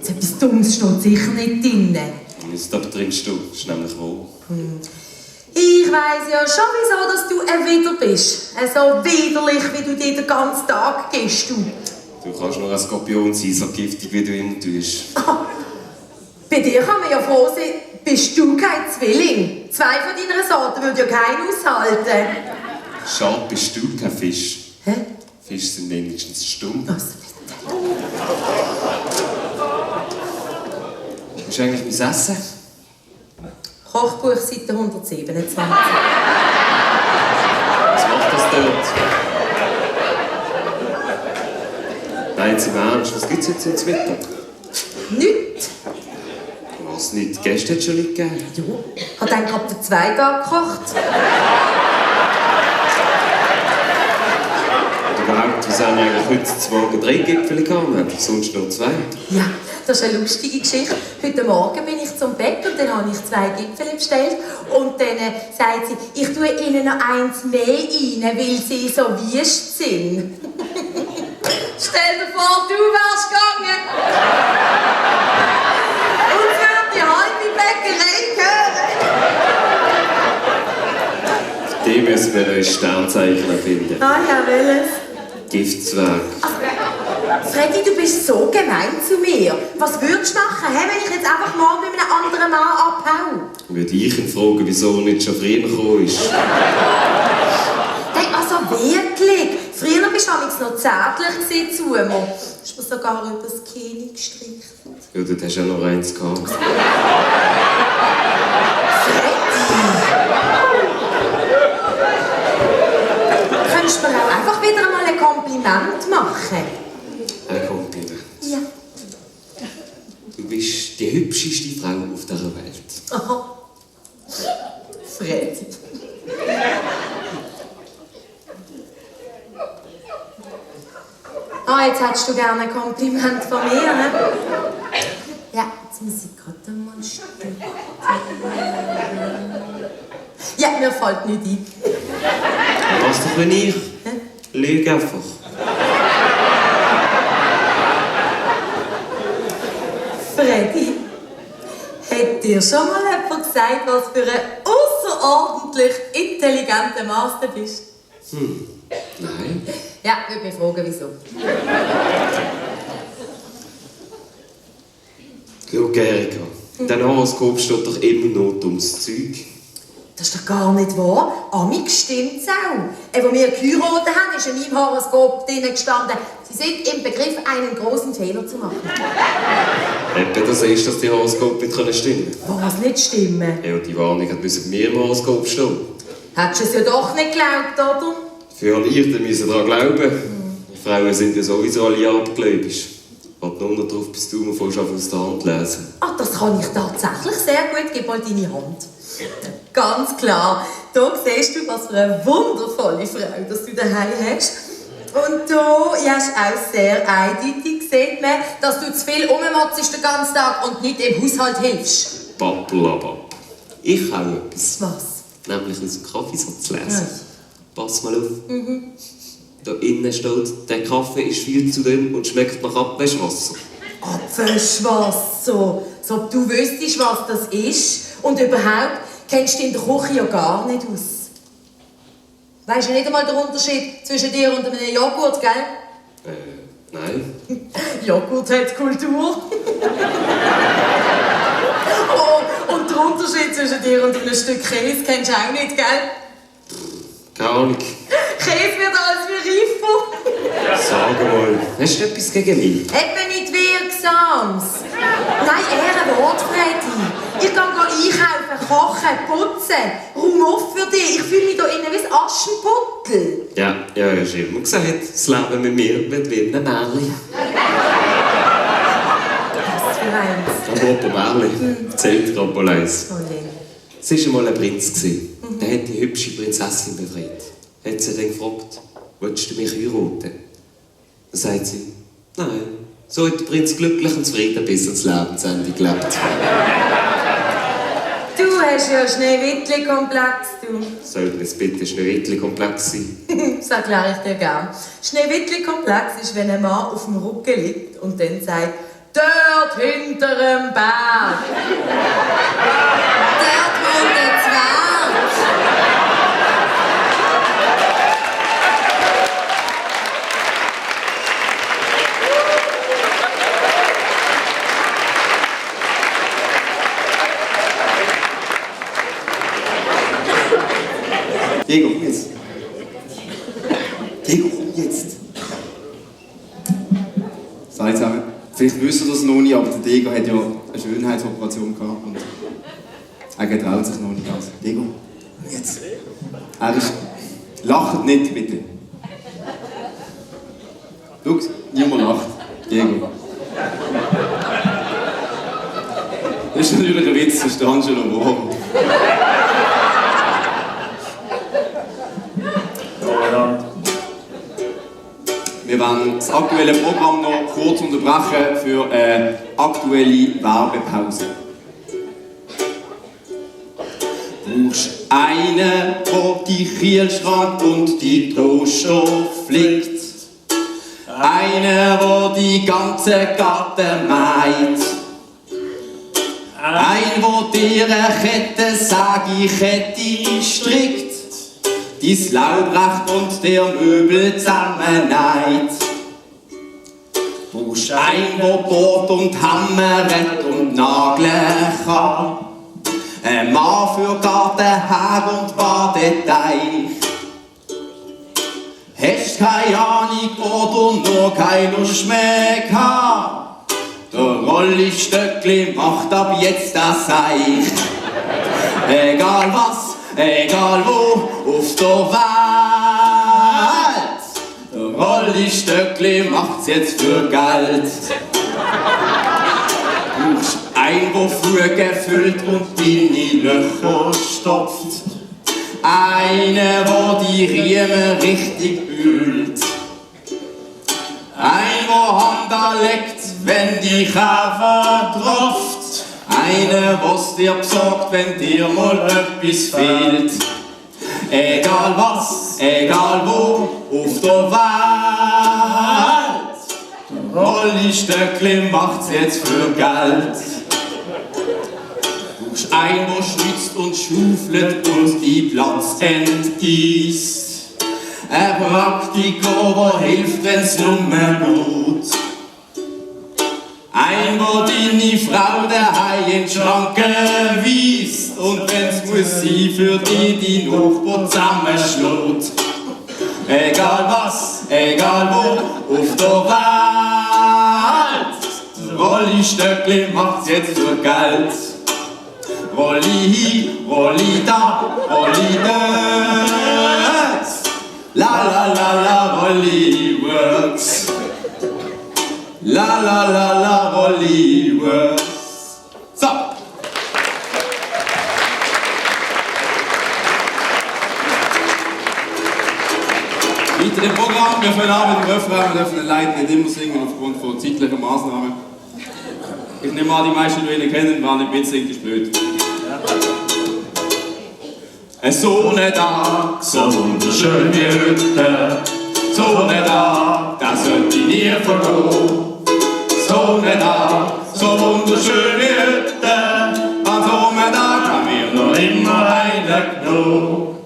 So etwas Dummes steht sicher nicht drin. Müsste aber drin stehen, das ist nämlich wahr. Ich weiss ja schon, wieso dass du ein Wider bist. So widerlich, wie du dir den ganzen Tag gibst. Du kannst nur ein Skorpion sein, so giftig wie du immer tust. Bei dir kann man ja froh sein, bist du kein Zwilling. Zwei von deiner Sorten würde ja keiner aushalten. Schade, bist du kein Fisch. Hä? Fische sind wenigstens stumm. Was? Was ist eigentlich mein Essen? Kochbuch, Seite 127. Was macht das dort? Nein, jetzt im Ernst, was gibt es jetzt zum Mittag? Nichts. Was nicht? Gäste hat es schon nicht gegeben. Ja, hat dann gerade den 2 Tage gekocht. Und überhaupt, wieso haben wir eigentlich heute 2 3 Gipfel gehabt? Wir haben sonst nur 2. Ja, das ist eine lustige Geschichte. Heute Morgen bin ich zum Bäcker und dann habe ich 2 Gipfel bestellt. Und dann sagt sie, ich tue ihnen noch eins mehr rein, weil sie so wüst sind. Stell dir vor, du wärst gegangen. Und würde die halbe Bäckerei hören. Die müssen wir ein Sternzeichen erfinden. Ah ja, welches? Giftzwerg. Freddy, du bist so gemein zu mir. Was würdest du machen, wenn ich jetzt einfach morgen mit einem anderen Mann abhaue? Würde ich ihn fragen, wieso er nicht schon früher gekommen ist. Hey, also wirklich? Früher bist du noch zärtlich zu mir. Hast du mir sogar über das Kinn gestrichen. Ja, dort hast du ja noch eins gehabt. Könntest du mir auch einfach wieder mal ein Kompliment machen? Ein Kompliment. Ja. Du bist die hübscheste Frau auf dieser Welt. Aha. Freddy. Ah, jetzt hättest du gerne ein Kompliment von mir, ne? Ja, jetzt muss ich gerade mal ein Stück. Ja, mir fällt nicht ein. Was doch, wenn ich? Lüg einfach. Freddy, hat dir schon mal jemand gesagt, was für ein außerordentlich intelligenter Mann du bist? Nein. Ja, würde mich fragen, wieso. Schau, Erika, in diesem Horoskop steht doch immer nur dummes Zeug. Das ist doch gar nicht wahr. Amig stimmt's auch. Als wir geheiratet haben, ist in meinem Horoskop drinnen gestanden, Sie sind im Begriff, einen großen Fehler zu machen. Eben, das ist, dass die Horoskope nicht stimmen können. Was nicht stimmen? Ja, die Warnung hat bei mir im Horoskop stehen. Hättest du es ja doch nicht geglaubt, oder? Für alle ihr müssen daran glauben. Die Frauen sind ja sowieso alle abergläubisch. Warte nur noch drauf, bis du mir aus der Hand lesen. Ach, das kann ich tatsächlich sehr gut. Gib mal deine Hand. Ganz klar. Da siehst du, was für eine wundervolle Frau dass du daheim hast. Und da hast du auch sehr eindeutig sieht man, dass du zu viel rummotzest den ganzen Tag und nicht im Haushalt hilfst. Pappelabab. Ich habe etwas. Was? Nämlich aus dem Kaffeesatz lesen. Pass mal auf. Da innen steht, der Kaffee ist viel zu dünn und schmeckt nach Abwaschwasser. Abwaschwasser? So ob du wüsstest, was das ist. Und überhaupt kennst du in der Küche ja gar nicht aus. Weisst du nicht einmal den Unterschied zwischen dir und einem Joghurt, gell? Nein. Joghurt hat Kultur. Oh, und den Unterschied zwischen dir und einem Stück Käse kennst du auch nicht, gell? Keine Ahnung. Käse wird alles wie reifer. Sag mal, hast du etwas gegen mich? Eben nicht Wirksames. Nein, eher ein Wort, Freddy. Ich gehe einkaufen, kochen, putzen. Raum auf für dich. Ich fühle mich hier innen wie ein Aschenputtel. Ja, hast du immer gesagt, das Leben mit mir wird wie ein Märchen. Was für eins? Apropos Märchen, erzählt gerade mal eins. Oh je. Es war einmal ein Prinz. Der hat die hübsche Prinzessin befreit. Hat sie dann gefragt, willst du mich heiraten? Dann sagt sie, nein. So hat der Prinz glücklich und zufrieden bis ans Lebensende gelebt. Du hast ja Schneewittli-Komplex, du. Soll denn jetzt bitte Schneewittli-Komplex sein? Das erkläre ich dir gern. Schneewittli-Komplex ist, wenn ein Mann auf dem Rücken liegt und dann sagt, dort hinter dem Berg. Dort wohnt der Zwerg. Diego, komm jetzt. Diego, komm jetzt. Seid zusammen. Vielleicht wisst ihr das noch nicht, aber der Diego hat ja eine Schönheitsoperation gehabt und er getraut sich noch nicht ganz. Diego, komm jetzt. Er ist... Lacht nicht, bitte. Schau, niemand lacht. Diego. Das ist natürlich ein Witz, das stand schon noch wahr. Wir wollen das aktuelle Programm noch kurz unterbrechen für eine aktuelle Werbepause. Brauchst einen, der die Kühlschrank und die Toaster flickt. Einen, der die ganze Garten meint. Ein, der dir eine Kette, Kette strickt. Dies Laubrecht und der Möbel zusammenneit. Brauchst ein, der bohrt und hammert und nageln kann. Ein Mann für Garten, Hag und Badeteich. Hast keine Ahnung oder nur keine Lust mehr gehabt. Der Rolli-Stöckli macht ab jetzt das Seich. Egal was, egal wo, auf der Welt. Der Rolli-Stöckli macht's jetzt für Geld. Brauchst ein, der Fugen füllt und deine Löcher stopft. Eine, der die Riemen richtig ölt. Ein, der Hand anlegt, wenn die Käfer tropft. Eine, was dir besorgt, wenn dir mal etwas fehlt. Egal was, egal wo, auf der Welt. Der Rolli-Stöckli macht's jetzt für Geld. Brauchst ein, der schwitzt und schufelt und die Platz enteist. Ein Praktiker, der hilft, wenn's nur mehr geht. Ein, wo deine Frau daheim in die Schranke weist und wenn's muss sie für dich die Nachbar zusammenschlägt. Egal was, egal wo, auf der Welt, Rolli Stöckli macht's jetzt für Geld. Rolli hi, Rolli da, Rolli dort. La la la la, Rolli works. La la la la, Rolli works. So. Weitere Programm, wir fangen an mit dem Refrain, wir dürfen den Leuten nicht immer singen aufgrund von zeitlichen Maßnahmen. Ich nehme an, die meisten, die ihn kennen, waren nicht mitsingen, ist blöd. So ne Tag, so wunderschön wie heute. So ne Tag, das sollte ich nie vergehen. So ne Tag, so wunderschön wie heute. An so ne Tag haben wir noch immer eine genommen.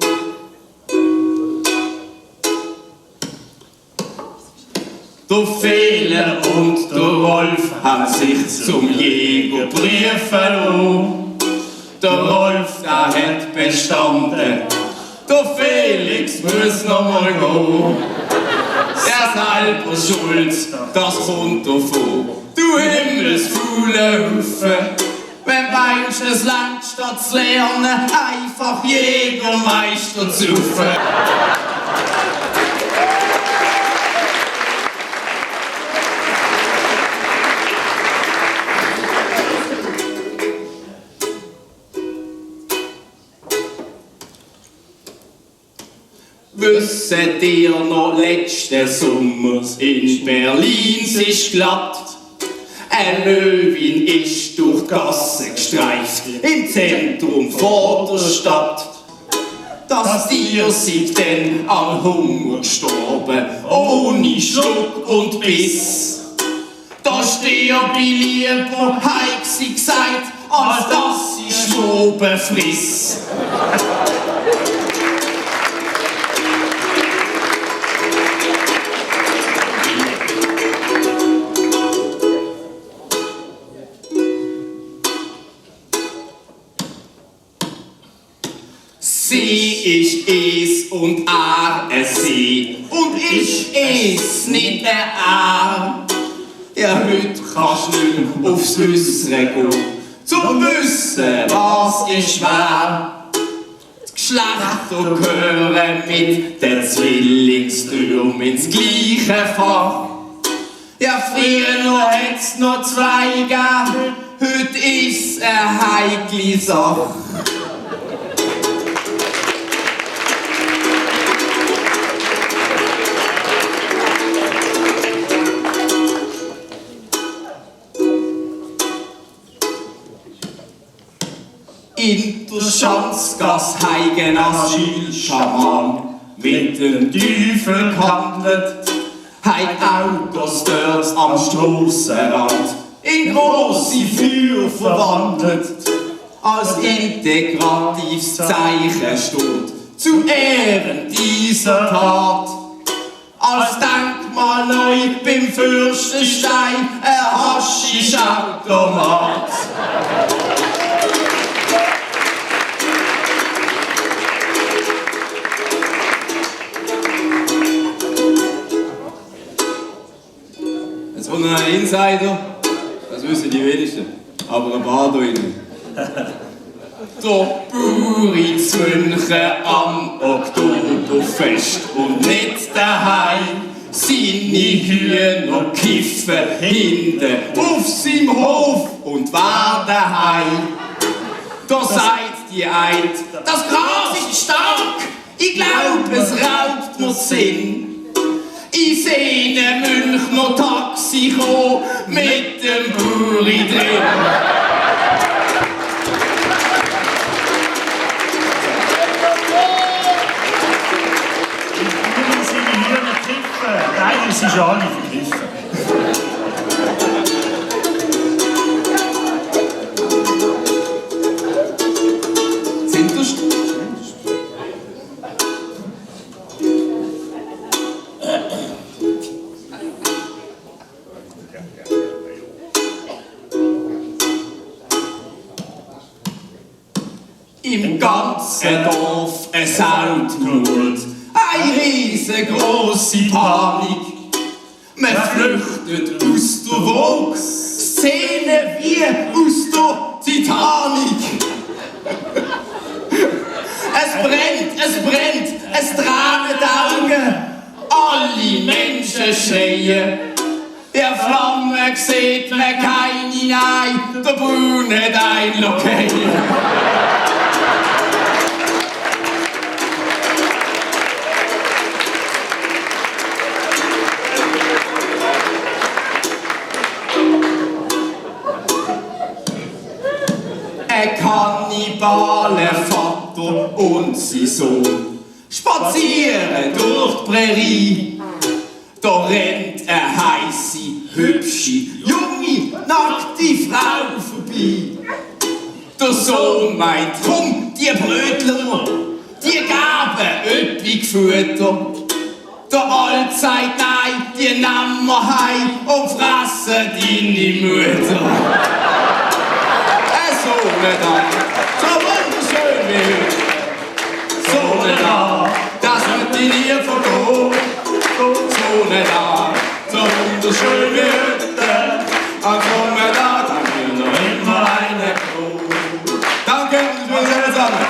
Der Fehler und der Rolf haben sich zum Jäger briefen lassen. Der Rolf, der hat bestanden, der Felix muss noch mal gehen. Der selber schuld, das kommt davon. Du himmelsfaule Haufen, wenn meinst, es langt statt zu lernen, einfach Jägermeister zu rufen. Wisset ihr noch letzten Sommer in Berlin sich glatt? Eine Löwin ist durch die Gasse gestreift, im Zentrum vor der Stadt. Das Tier seid denn an Hunger gestorben, ohne Schluck und Biss. Da stirb ich lieber, heig sie gesagt, als dass ich Schwoben friss. Sie ist es und er es sie und ich es nicht der er. Ja, heute kannst du nicht aufs Äußere gehen, zum Wissen, was ist wer. Die Geschlechter gehören mit den Zwillingstürmen ins gleiche Fach. Ja, früher hat's noch zwei gegeben, heute ist eine heikle Sache. In der Schanzgasse heigen Asylschaman mit dem Teufel gehandelt, heim Autos dort am Strassenrand in grosse Feuer verwandelt. Als integratives Zeichen steht zu Ehren dieser Tat. Als Denkmal neu beim Fürstenstein ein Haschisch-Automat. Jetzt kommt noch ein Insider, das wissen die wenigsten, aber ein paar da drinnen. Der Buri zu München am Oktoberfest und nicht daheim. Seine Hühner kiffen hinten auf seinem Hof und war daheim. Da sagt die Eid, das Gras ist stark, ich glaub, es raubt mir Sinn. Ich seh den Münchner Taxi kommen mit dem Buri drin. Nein, es ist alle vergriffen. Sind du im ganzen Dorf eine Sau tut. Eine riesengroße Panik. Man flüchtet aus der Vogue, Szene wie aus der Titanic. Es brennt, es tränen die Augen. Alle Menschen schreien. Der Flamme sieht man keine, nein, der Brunnen hat ein Lokal. Ein Kannibalenvater und sein Sohn spazieren durch die Prärie. Da rennt eine heisse, hübsche, junge, nackte Frau vorbei. Der Sohn meint, komm, die Brötler, die geben üppig Futter. Der Alt sagt, nein, die nehmen wir heim und fressen deine Mutter. So eine da, so wunderschön wie heute. So eine da, das wird dir nie vergehen. So eine da, so wunderschön wie heute. Und so eine da, dann will noch immer eine Klo. Danke, ich bin sehr zusammen.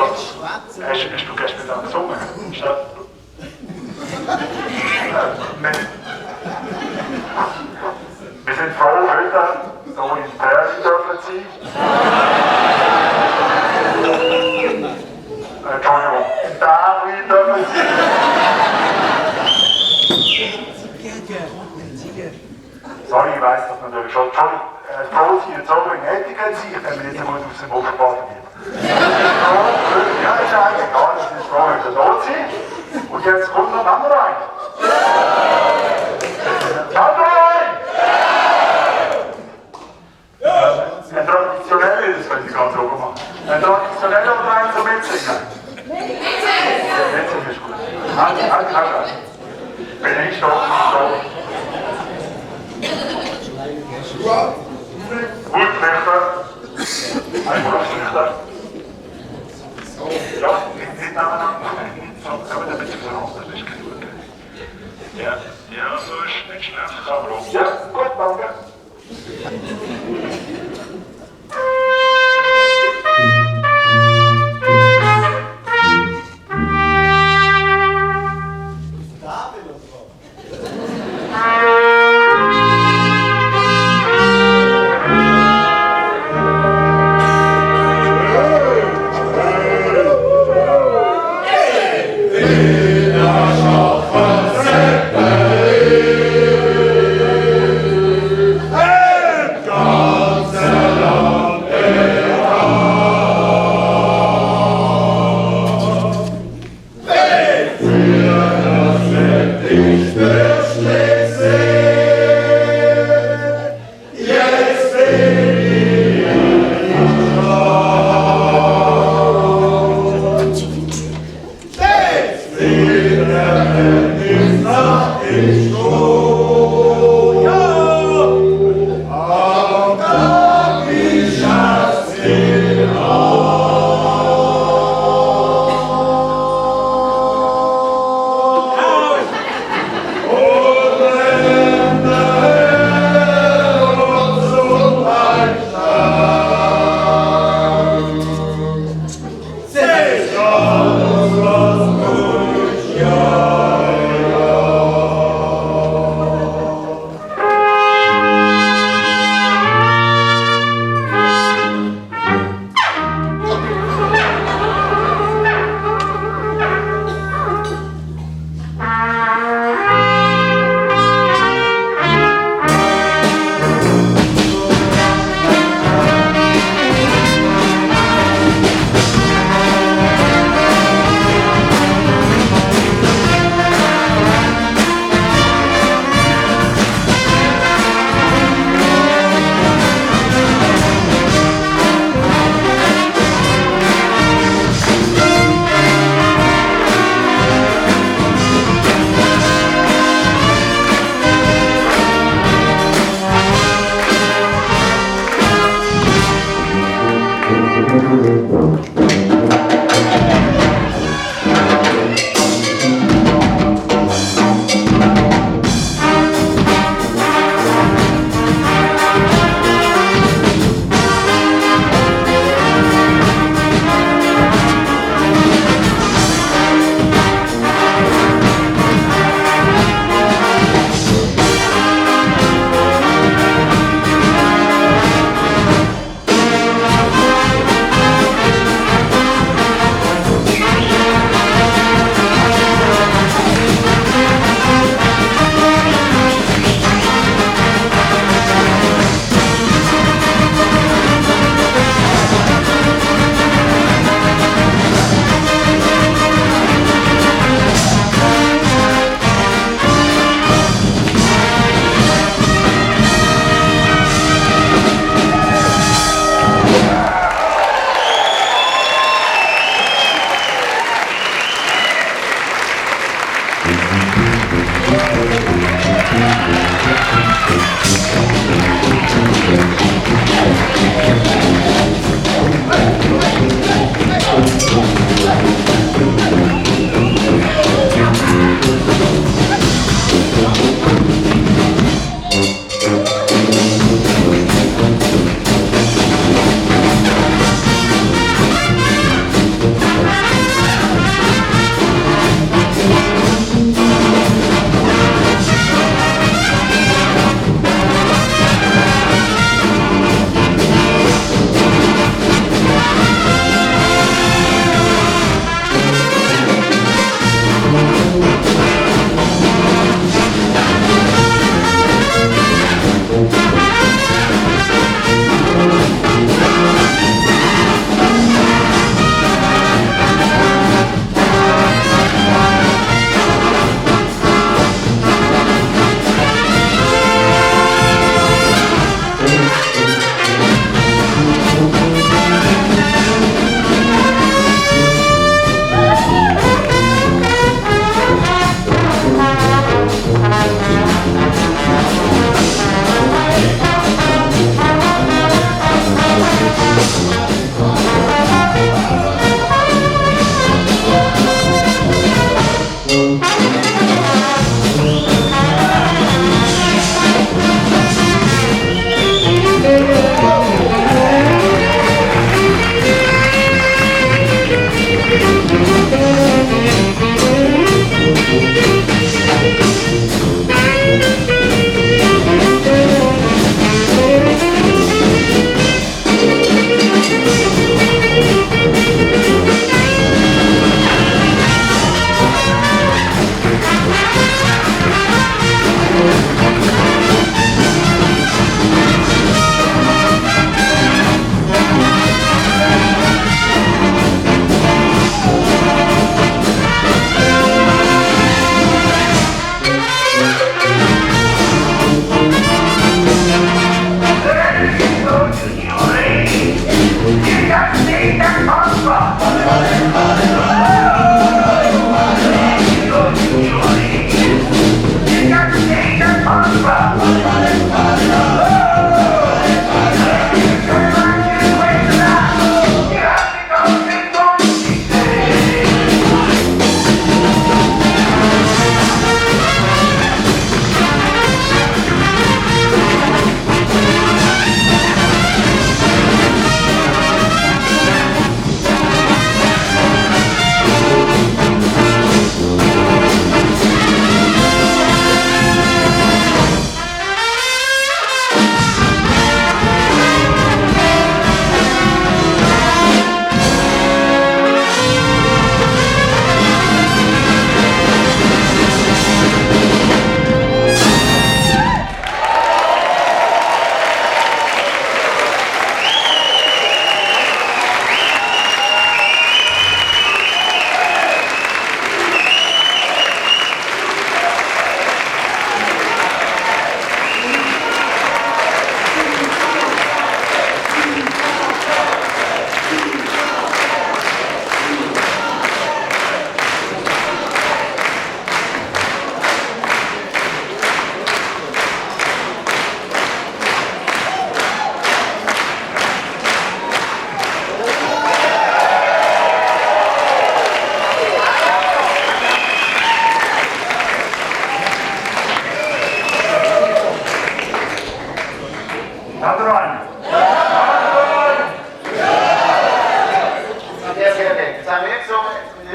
Hast du gestern Abend gesungen? Wir sind froh, heute hier in Bern dürfen sein. Entschuldigung, in Bern dürfen sein. Sorry, ich weiss das natürlich schon. Entschuldigung, froh, dass Sie jetzt auch in Ettiken sind, wenn wir jetzt einmal aus dem Offenbad gehen. Ja, ist eigentlich egal, dass Sie froh, heute da sind. Und jetzt kommt noch ein anderer rein. Ein traditioneller, das könnte ich ganz oben machen. Ein traditioneller oder ein zum Mitsingen? Mitsingen ist gut. Bin ich stopp. Gut, Richter. Einmal aufrichten. Ja, nicht nebeneinander. Kommen wir ein bisschen voneinander, das ist genug. Ja, so ist nicht schlecht. Ja, gut, danke.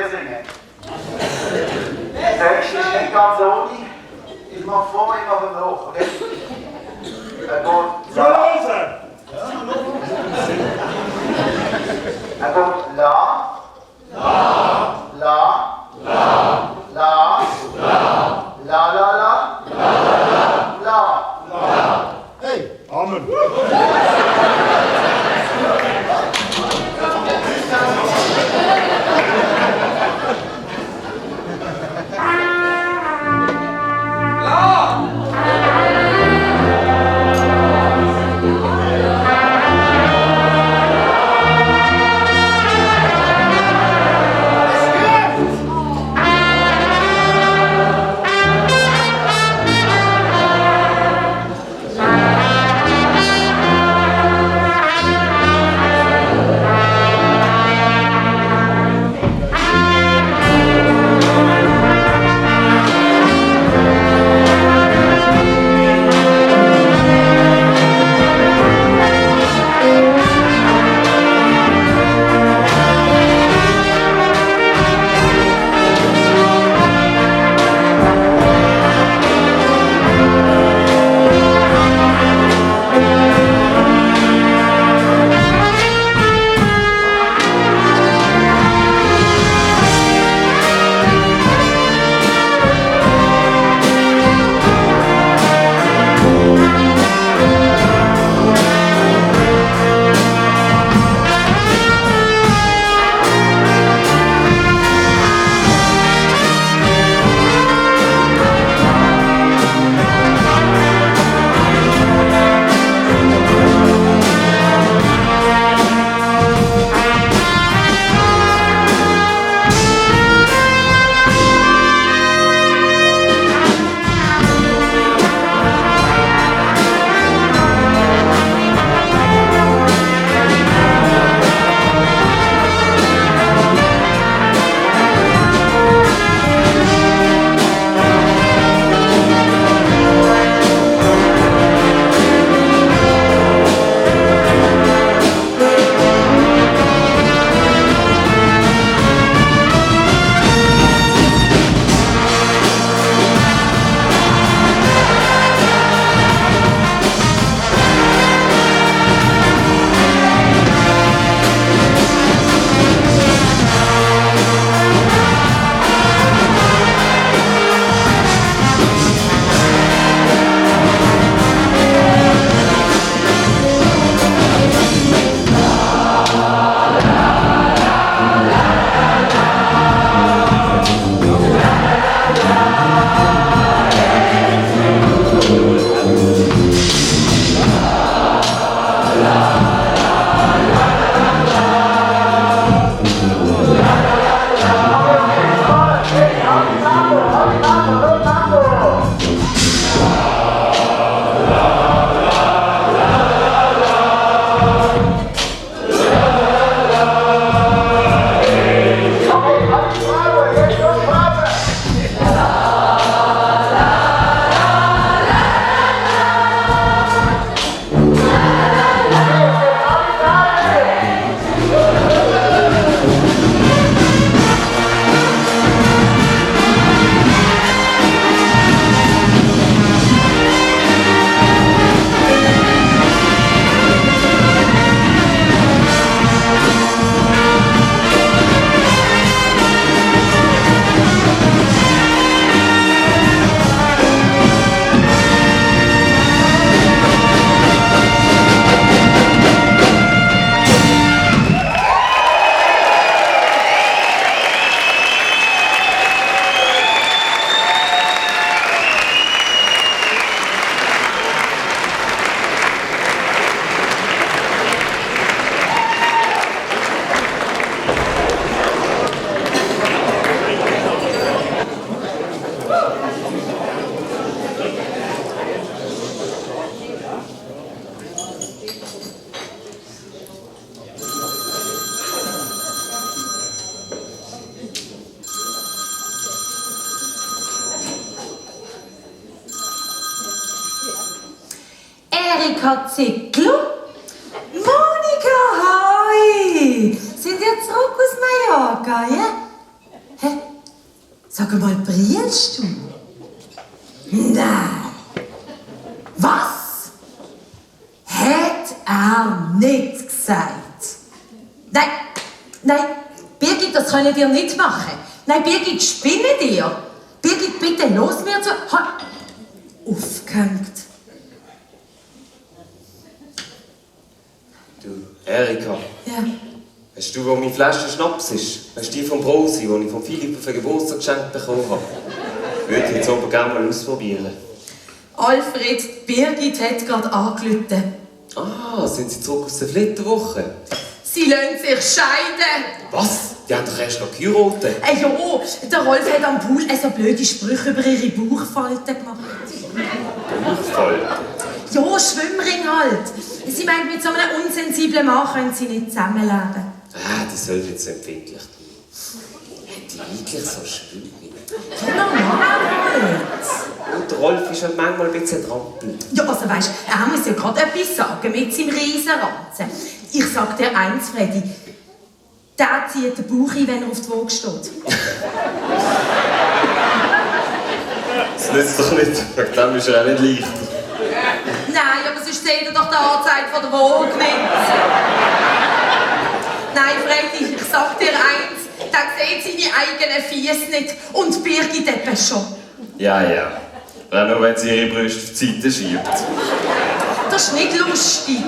dir singen. Der Text ist nicht ganz ohne. Ich mache vor, ich mache nach, okay? Er geht La, La, La, La, La, La, La, La, La, La. Hey, Amen. Erika Zickl. Monika, hi! Sind ihr zurück aus Mallorca, ja? Hä? Sag mal, brillst du? Nein. Was? Hat er nicht gesagt? Nein, Birgit, das können wir nicht machen. Nein, Birgit, spinne dir. Birgit, bitte, los mir zu... Aufgehängt. Du, Erika. Ja. Weißt du, wo meine Flasche Schnaps ist? Weißt du, die von Brosi, die ich von Philipp für Geburtstag geschenkt bekommen habe? Würde ich jetzt aber gerne mal ausprobieren. Alfred, Birgit hat gerade angerufen. Ah, sind Sie zurück aus der Flitterwoche? Sie lassen sich scheiden. Was? Die haben doch erst noch geheiratet. Ja, der Rolf hat am Pool so blöde Sprüche über ihre Bauchfalten gemacht. Bauchfalten? Ja, Schwimmring halt. Sie meint, mit so einem unsensiblen Mann können sie nicht zusammenleben. Ah, die soll jetzt empfindlich tun. Hat die wirklich so Schwimmring? Ja, normal halt. Und der Rolf ist halt manchmal ein bisschen trampel. Ja, also weisst, er muss ja gerade etwas sagen mit seinem Riesenranzen. Ich sag dir eins, Freddy. Der zieht den Bauch ein, wenn er auf die Waage steht. Das nützt doch nicht. Wegen dem ist er auch nicht leicht. Nein, aber sonst seht ihr doch die Anzeige von der Waage nicht. Nein, Freddy, ich sag dir eins. Der sieht seine eigenen Fies nicht. Und Birgit eben schon. Ja. Auch nur, wenn sie ihre Brüste auf die Seite schiebt. Das ist nicht lustig.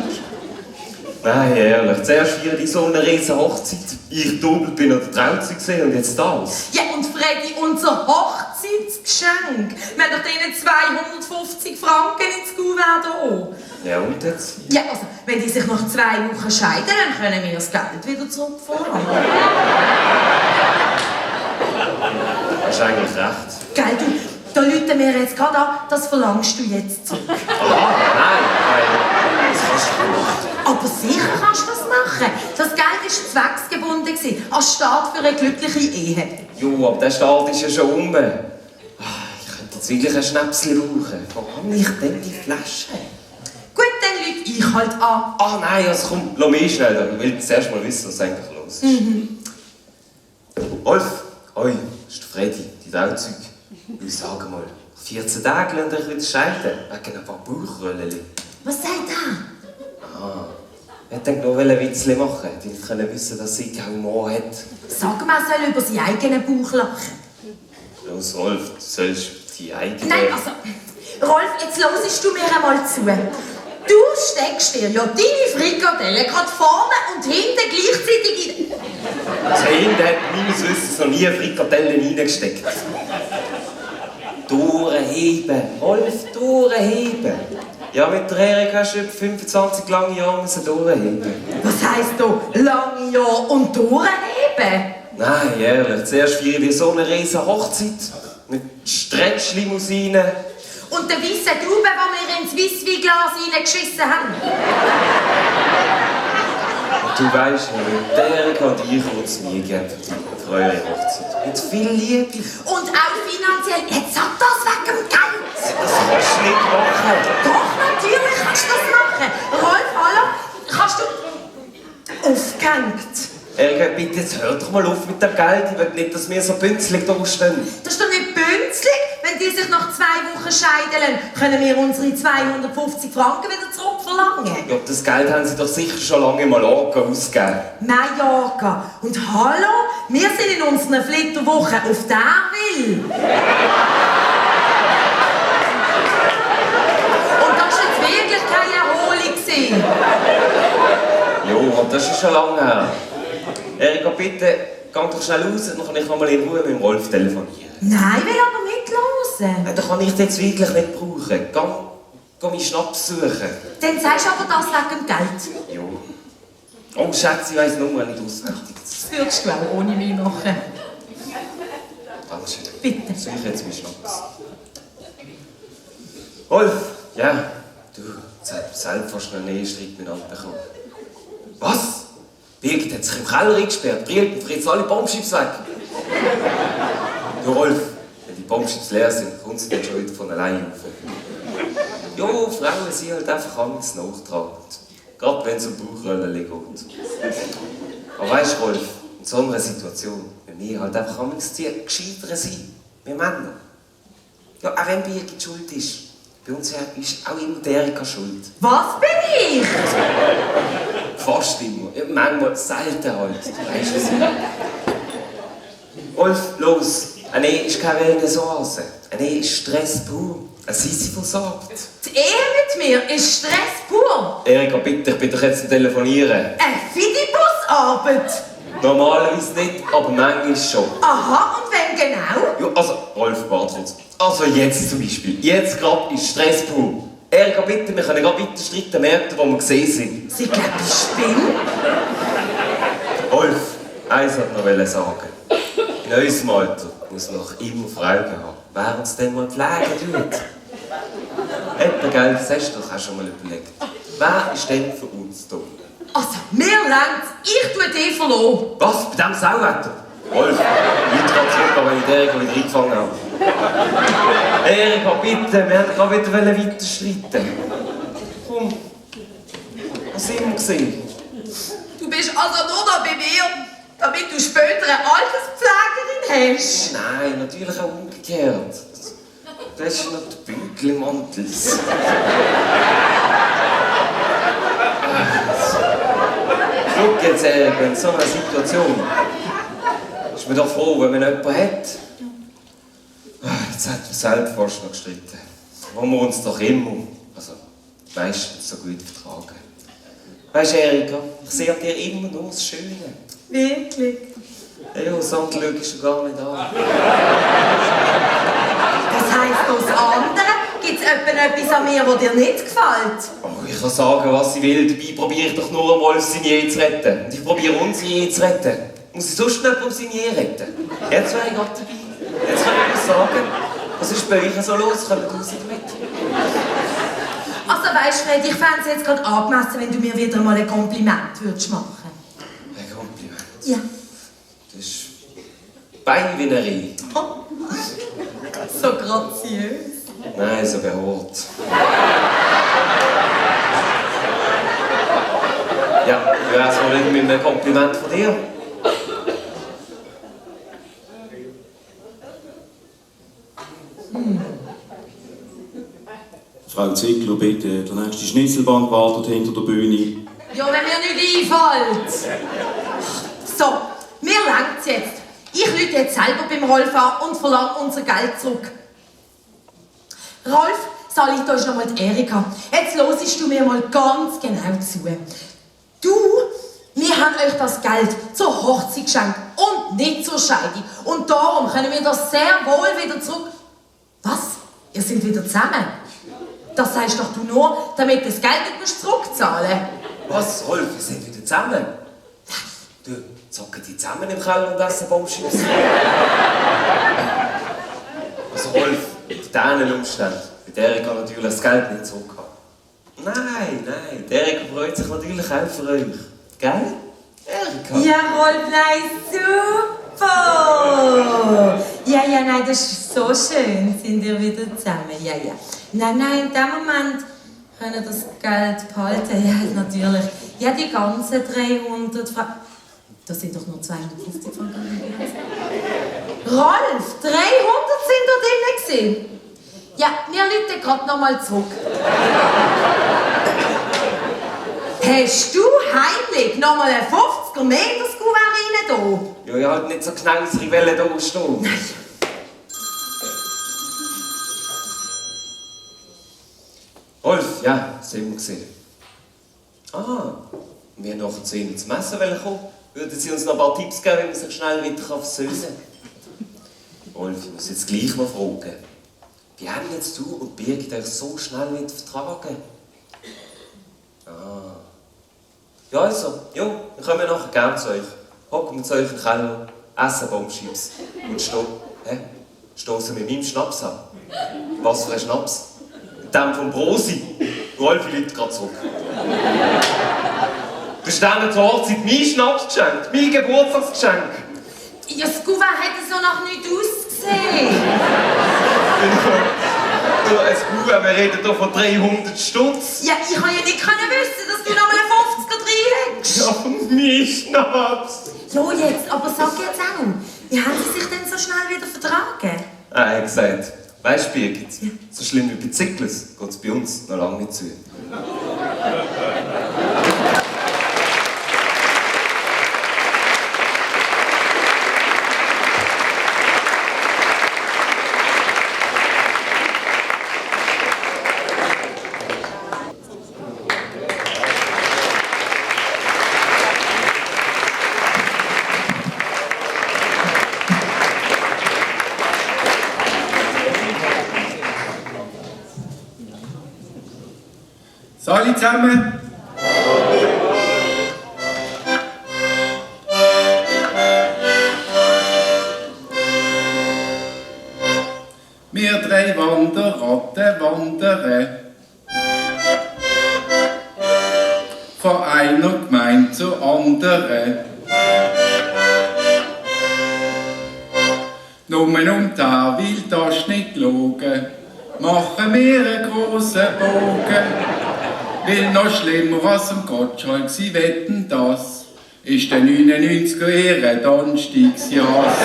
Nein, ehrlich. Zuerst feiern die so eine riesen Hochzeit. Ich doppelt bin an der Trauzeit gesehen und jetzt das. Ja, und Freddy, unser Hochzeitsgeschenk. Wir haben doch denen 250 Franken ins Gouverne da. Ja, und jetzt? Ja, also, wenn die sich nach 2 Wochen scheiden, dann können wir das Geld wieder zurückfordern. Du hast eigentlich recht. Gell, du, da läuten wir jetzt gerade an, das verlangst du jetzt zurück. Aha, nein. Das kannst du nicht. Aber sicher kannst du das machen. Das Geld war zwecksgebunden, anstatt für eine glückliche Ehe. Jo, aber der Start ist ja schon um. Ich könnte jetzt wirklich ein Schnäpschen rauchen. Wo habe ich denn die Flasche? Gut, dann lüte ich halt an. Ah nein, also komm, lass mich schnell. Ich will zuerst mal wissen, was eigentlich los ist. Rolf, oi, das ist der Freddy, die Trauzeuge. Ich sage mal, 14 Tage lernt euch wieder scheiden, wegen ein paar Bauchröllchen. Was sagt er? Ich wollte noch einen Witz machen, weil ich können wissen, dass sie keinen Humor hat. Sag mal, er soll über seinen eigenen Bauch lachen. Los, Rolf, du sollst die eigene... Nein, also, Rolf, jetzt hörst du mir einmal zu. Du steckst dir ja deine Frikadelle gerade vorne und hinten gleichzeitig in... Also hinten hat meines Wissens noch nie Frikadellen reingesteckt. Durchheben, Rolf, durchheben. Ja, mit der Erika hast du etwa 25 lange Jahre durchheben. Was heisst da lange Jahre und durchheben? Nein, ehrlich, zuerst feiern wir so eine riesen Hochzeit mit Stretch-Limousinen. Und der weisse Taube, den wir ins Weissweinglas reingeschissen haben. Und du weisst ja, mit Erika und ich würde es nie geben für eure Hochzeit. Mit viel Liebe. Und auch finanziell. Jetzt sag das wegen dem Geld. Das kannst du nicht machen. Doch, natürlich kannst du das machen. Rolf, hallo, kannst du... Aufgehängt. Erika, bitte, jetzt hör doch mal auf mit dem Geld. Ich will nicht, dass wir so bünzlig da stehen. Das ist doch nicht bünzlig. Wenn die sich nach 2 Wochen scheiden lassen, können wir unsere 250 Franken wieder zurückverlangen. Ja, das Geld haben sie doch sicher schon lange in Mallorca ausgegeben. Mallorca. Und hallo, wir sind in unseren Flitterwochen auf Derwil. Und das war jetzt wirklich keine Erholung. Jo, aber das ist schon lange her. Erika, bitte, geh doch schnell raus, dann kann ich noch mal in Ruhe mit dem Rolf telefonieren. Nein, will aber nicht hören. Nein, das kann ich jetzt wirklich nicht brauchen. Geh meinen Schnaps suchen. Dann sagst du aber das wegen dem Geld. Jo. Oh, Schatz, ich weiss die Nummer nicht auswendig. Das würdest du auch ohne mich machen. Dankeschön. Bitte. Suche jetzt meinen Schnaps. Rolf, ja, du, selbst fast noch einen Ehestreit miteinander bekommen. Was? Birgit hat sich im Keller eingesperrt, brillt und frisst alle Bombschips weg. Du Rolf, wenn die Bombschips leer sind, kommt sie dann schon wieder von alleine rauf. Jo, Frauen sind halt einfach anders nachtragend. Gerade wenn es um Bauchröllchen geht. Aber weisst du, Rolf, so einer Situation, wenn wir halt einfach am gescheitern sind, wir Männer. Ja, auch wenn Birgit schuld ist. Bei uns ist auch immer der Erika schuld. Was bin ich? Fast immer. Ja, manchmal selten halt. Du weißt es. Wolf, los. Eine Ehe ist keine Wellness-Oase. Eine Ehe ist Stress pur. Eine Sisyphus versorgt. Die Ehe mit mir ist Stress pur. Erika, bitte, ich bin doch jetzt am Telefonieren. Eine Fidibus-Arbeit. Normalerweise nicht, aber manchmal schon. Aha, und wenn genau? Ja, also, Rolf Bartels. Also jetzt zum Beispiel. Jetzt gerade ist Stress pur. Erika, bitte, wir können gerade weiter streiten, Märkte, wo wir gesehen sind. Sie glauben, ich spinne? Rolf, eins wollte ich noch sagen. In unserem Alter muss man noch immer Fragen haben, während es dann mal pflegen tut. Etwa, gell, das hast du doch auch schon mal überlegt. Wer ist denn für uns da? Also, mir längt's. Ich tue dich verloren. Was? Bei diesem Sauwetter? Rolf, heute geht zurück, wenn ich die Erika wieder eingefangen habe. Erika, bitte, wir wollten gerade wieder weiter streiten. Komm, was sind wir gesehen? Du bist also nur da bei mir, damit du später eine Alterspflegerin hast. Nein, natürlich auch umgekehrt. Das ist noch der Bügelmantels. Schau jetzt, Erika, in so einer Situation ist man doch froh, wenn man jemanden hat. Jetzt hat man selber fast noch gestritten. Wo wir uns doch immer, also meistens so gut vertragen. Weisst du, Erika, ich sehe an dir immer nur das Schöne. Wirklich? Ja, das andere schaust du gar nicht an. Das heisst, aus anderen gibt es etwas an mir, das dir nicht gefällt? Oh, ich kann sagen, was ich will. Dabei probiere ich doch nur einmal, seine Ehe zu retten. Und ich probiere unsere Ehe zu retten. Muss ich sonst nicht um seine Ehe retten? Jetzt wäre ich gerade dabei. Jetzt kann ich was sagen. Was ist bei euch so los? Kommt raus damit. Also weisst Fred, ich fände es jetzt gerade angemessen, wenn du mir wieder mal ein Kompliment würdest machen. Ein Kompliment? Ja. Das ist Beinwinnerei. Oh. So graziös. Nein, so behaart. Ja, wie wär's wohl mit einem Kompliment von dir? Frau Ziegler, bitte, der nächste Schnitzelband wartet hinter der Bühne. Ja, wenn mir nicht einfällt. So, mir längt's jetzt. Ich rufe jetzt selber beim Rolf an und verlange unser Geld zurück. Rolf, sag da ist noch mal die Erika. Jetzt hörst du mir mal ganz genau zu. Wir haben euch das Geld zur Hochzeit geschenkt und nicht zur Scheidung. Und darum können wir das sehr wohl wieder zurück... Was? Ihr seid wieder zusammen? Das sagst doch du nur, damit du das Geld nicht zurückzahlen musst. Was, Rolf, wir sind wieder zusammen? Du, zocken die zusammen im Keller und essen Baumschiss? Also Rolf, unter diesen Umständen wird Erika natürlich das Geld nicht zurückhaben. Nein, Erika freut sich natürlich auch für euch. Gell, Erika? Ja, Rolf, nein, super! Ja, nein, das ist so schön, sind wir wieder zusammen, ja. Nein, in dem Moment können das Geld behalten, ja, natürlich. Ja, die ganzen 300 Franken... Das sind doch nur 250 Franken. Rolf, 300 sind da drin gewesen. Ja, wir rufen gerade noch mal zurück. Hast du heimlich noch mal ein 50er mehr in das Kuvert rein da? Ja, ich halt nicht so genau unsere Welle da stehen. Nein. Rolf, ja, das haben wir gesehen. Ah, wir haben nachher zu Ihnen zum Essen kommen. Würden Sie uns noch ein paar Tipps geben, wie man sich schnell wieder versöhnen kann? Rolf, ich muss jetzt gleich mal fragen. Wie haben jetzt du und Birgit euch so schnell wieder vertragen? Ah. Ja, also, ja, wir kommen nachher gerne zu euch. Hocken wir zu euch in den Keller, essen Baumschips und stoßen mit meinem Schnaps an. Was für ein Schnaps? Dem von Brosi. Rolf, ich rufe gerade zurück. Du hast denen zur Hochzeit meinen Schnaps geschenkt, mein Geburtstagsgeschenk. Ja, das Kuvert hat so nach nichts ausgesehen. Nur ein Kuvert, wir reden hier von 300 Stutz. Ja, ich kann ja nicht wissen, dass du noch mal einen 50er reinlegst. Ja, mein Schnaps. Ja, jetzt, aber sag jetzt auch, wie haben Sie sich denn so schnell wieder vertragen? Er hat gesagt, weisst du, Birgit, so schlimm wie bei Zicklers geht es bei uns noch lange nicht zu. So, alle zusammen. Wir drei Wanderratten wandern von einer Gemeinde zur anderen. Nur um da will das nicht gelogen, machen wir einen grossen Bogen. Weil noch schlimmer als am Gottschalk, sie wetten das, ist der 99er Ehre Donnerstagsjas.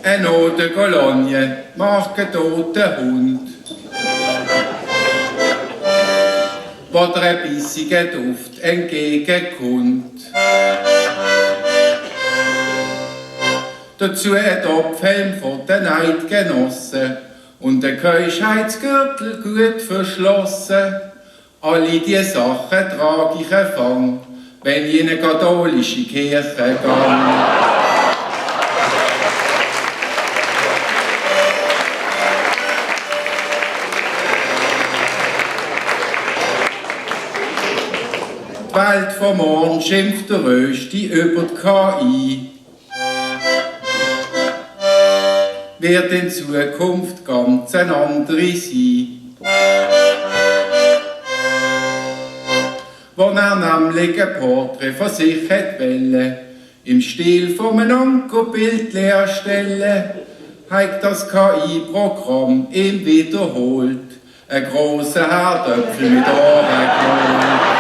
Eine Ode Cologne macht einen toten Hund, wo der ein bissiger Duft entgegenkommt. Dazu ein Topfhelm von den Eidgenossen und ein Keuschheitsgürtel gut verschlossen. Alle diese Sachen trage ich Fang, wenn ich in eine katholische Kirche gehe. Die Welt von morgen schimpft der Rösti über die KI. Wird in Zukunft ganz eine andere sein. Wo er nämlich ein Porträt von sich hat wollen, im Stil von einem Onkelbild erstellen, hat das KI-Programm ihm wiederholt, einen grossen Herdöpfel mit Ohren geholt.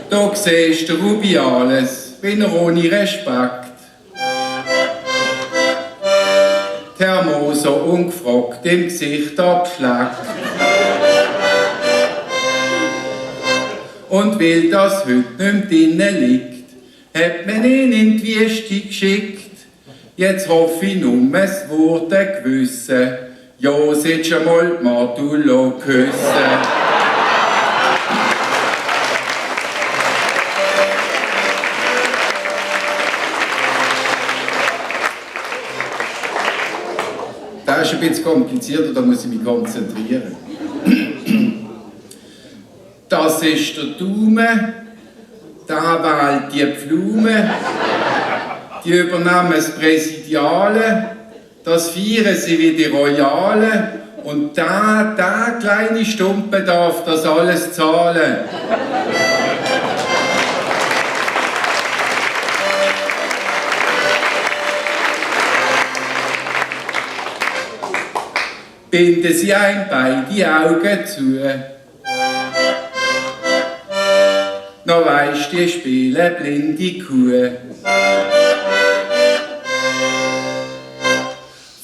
Da siehst du Rubiales, bin er ohne Respekt. Thermoso ungefragt im Gesicht abschlägt. Und weil das heute nicht mehr drinnen liegt, hat man ihn in die Wüste geschickt. Jetzt hoffe ich nur, es wurde gewissen, ja, sitzt schon mal die Matullo küssen. Das ist ein bisschen komplizierter, da muss ich mich konzentrieren. Das ist der Daumen, da wählt die Pflume, die übernehmen das Präsidiale, das feiern sie wie die Royale und der kleine Stumpe darf das alles zahlen. Binden Sie ein beide Augen zu. Noch weisst die spielen blinde Kuh.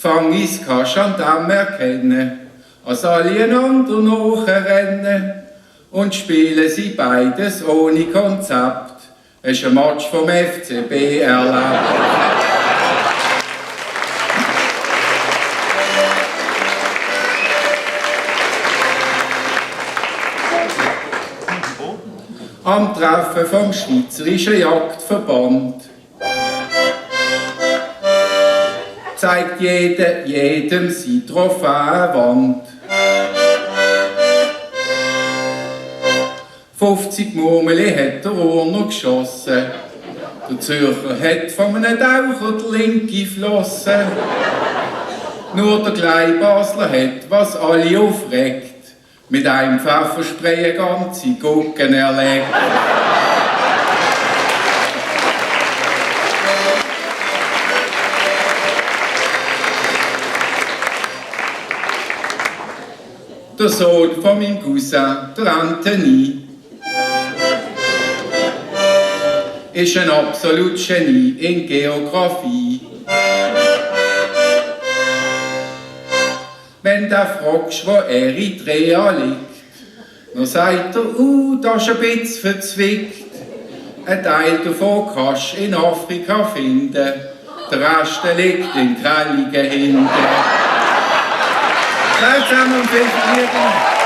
Fangis kannst an dem erkennen, als alle einander nachrennen und spielen sie beides ohne Konzept. Es ist ein Match vom FCB erlebt. Am Treffen vom Schweizerischen Jagdverband zeigt jedem seine Trophäenwand. 50 Murmeli hat der Urner geschossen. Der Zürcher hat von einem Taucher die linke Flosse. Nur der kleine Basler hat, was alle aufregt, mit einem Pfefferspray eine ganze Gurken erlegt. Der Sohn von meinem Cousin, der Anthony, ist ein absolut Genie in Geografie. Wenn du fragst, wo Eritrea liegt, dann sagt er, das ist ein bisschen verzwickt. Ein Teil davon kannst du in Afrika finden, der Rest liegt in grelligen Händen. Zusammen und viel Vergnügen.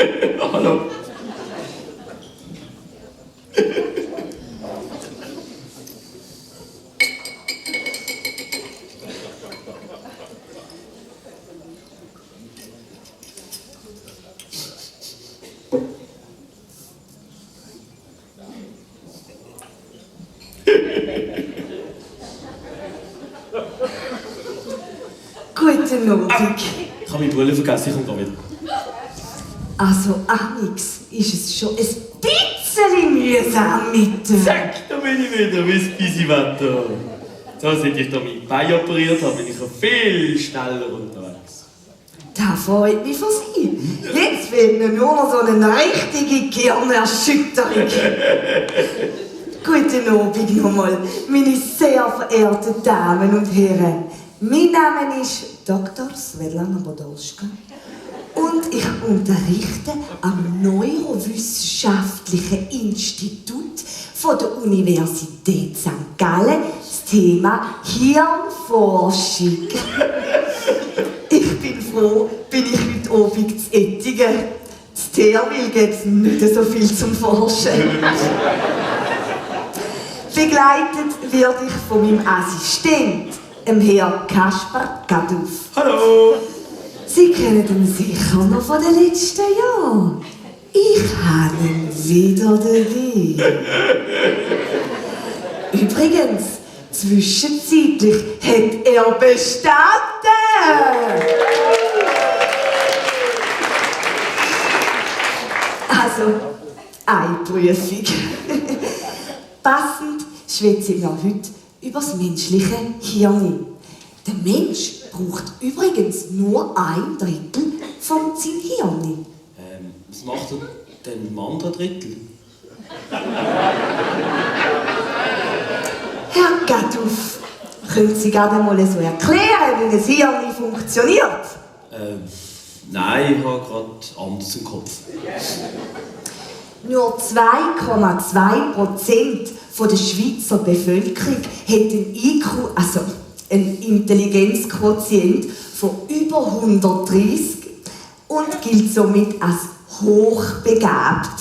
Hallo. Guten Abend. Ich habe meine Brille vergessen, ich komme gerade wieder. Also, Amix ist es schon ein bisschen mühsam mit dir. Zack, da bin ich wieder, wie das Bisi-Wetter. So, seit ich da mein Bein operiert habe, bin ich ja viel schneller unterwegs. Das freut mich für Sie. Jetzt fehlt mir nur noch so eine richtige Gehirnerschütterung. Guten Abend nochmal, meine sehr verehrten Damen und Herren. Mein Name ist Dr. Svetlana Podolska und ich unterrichte am Neurowissenschaftlichen Institut von der Universität St. Gallen das Thema Hirnforschung. Ich bin froh, bin ich heute Abend zu Ettigen. Das Therwil gibt es nicht so viel zum Forschen. Begleitet werde ich von meinem Assistent, dem Herrn Kaspar Gaduff. Hallo! Sie kennen ihn sicher noch von den letzten Jahren. Ich habe ihn wieder dabei. Übrigens, zwischenzeitlich hat er bestanden. Also, eine Prüfung. Passend schwätzen wir heute über das menschliche Hirn. Der Mensch braucht übrigens nur 1/3 von seinem Hirn. Was macht er denn im anderen Drittel? Herr Gaduff, können Sie gerade mal so erklären, wie ein Hirn funktioniert? Nein, ich habe gerade anders im Kopf. Nur 2,2% der Schweizer Bevölkerung hat einen IQ, also einen Intelligenzquotient von über 130 und gilt somit als hochbegabt.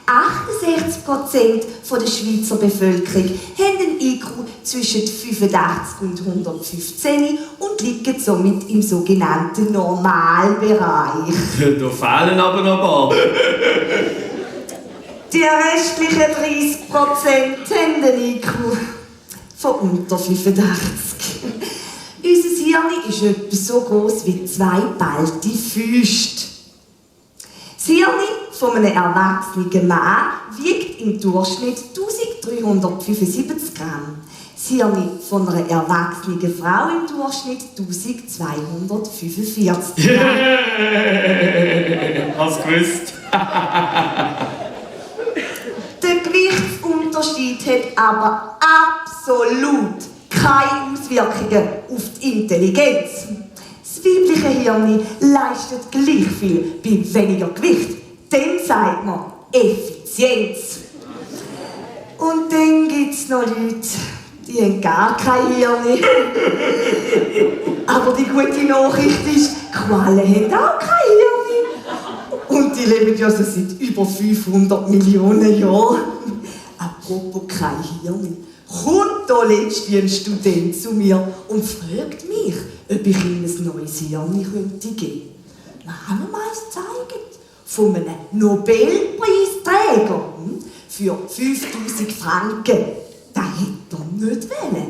68% der Schweizer Bevölkerung haben einen IQ zwischen 85 und 115 und liegen somit im sogenannten Normalbereich. Da fehlen aber noch ein paar. Die restlichen 30% haben einen IQ von unter 85. Unser Hirn ist etwa so groß wie 2 ballte Füße. Das Hirn von einem erwachsenen Mann wiegt im Durchschnitt 1375 Gramm. Das Hirn von einer erwachsenen Frau im Durchschnitt 1245 Gramm. Hast du gewusst? Der Gewichtsunterschied hat aber absolut keine Auswirkungen auf die Intelligenz. Das weibliche Hirn leistet gleich viel bei weniger Gewicht. Dem sagt man Effizienz. Und dann gibt es noch Leute, die haben gar kein Hirn. Aber die gute Nachricht ist, Quallen haben auch kein Hirn. Und die leben ja so seit über 500 Millionen Jahren. Apropos kein Hirn. Kommt da letztens ein Student zu mir und fragt mich, ob ich ihm ein neues Hirn könnte geben. Dann haben wir eins gezeigt. Von einem Nobelpreisträger für 5000 Franken. Das hätte er nicht wollen.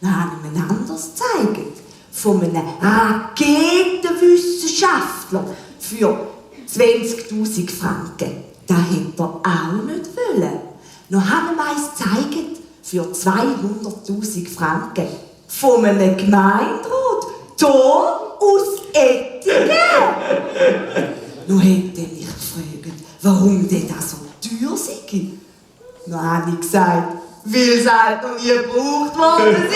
Dann haben wir ein anderes gezeigt. Von einem Raketenwissenschaftler für 20.000 Franken. Das hätte er auch nicht wollen. Dann haben wir eins gezeigt für 200.000 Franken. Von einem Gemeinderat. Hier aus Ettigen. Nun hätte er mich gefragt, warum denn das so teuer sei. Dann habe ich gesagt, weil es halt noch nie gebraucht worden ist.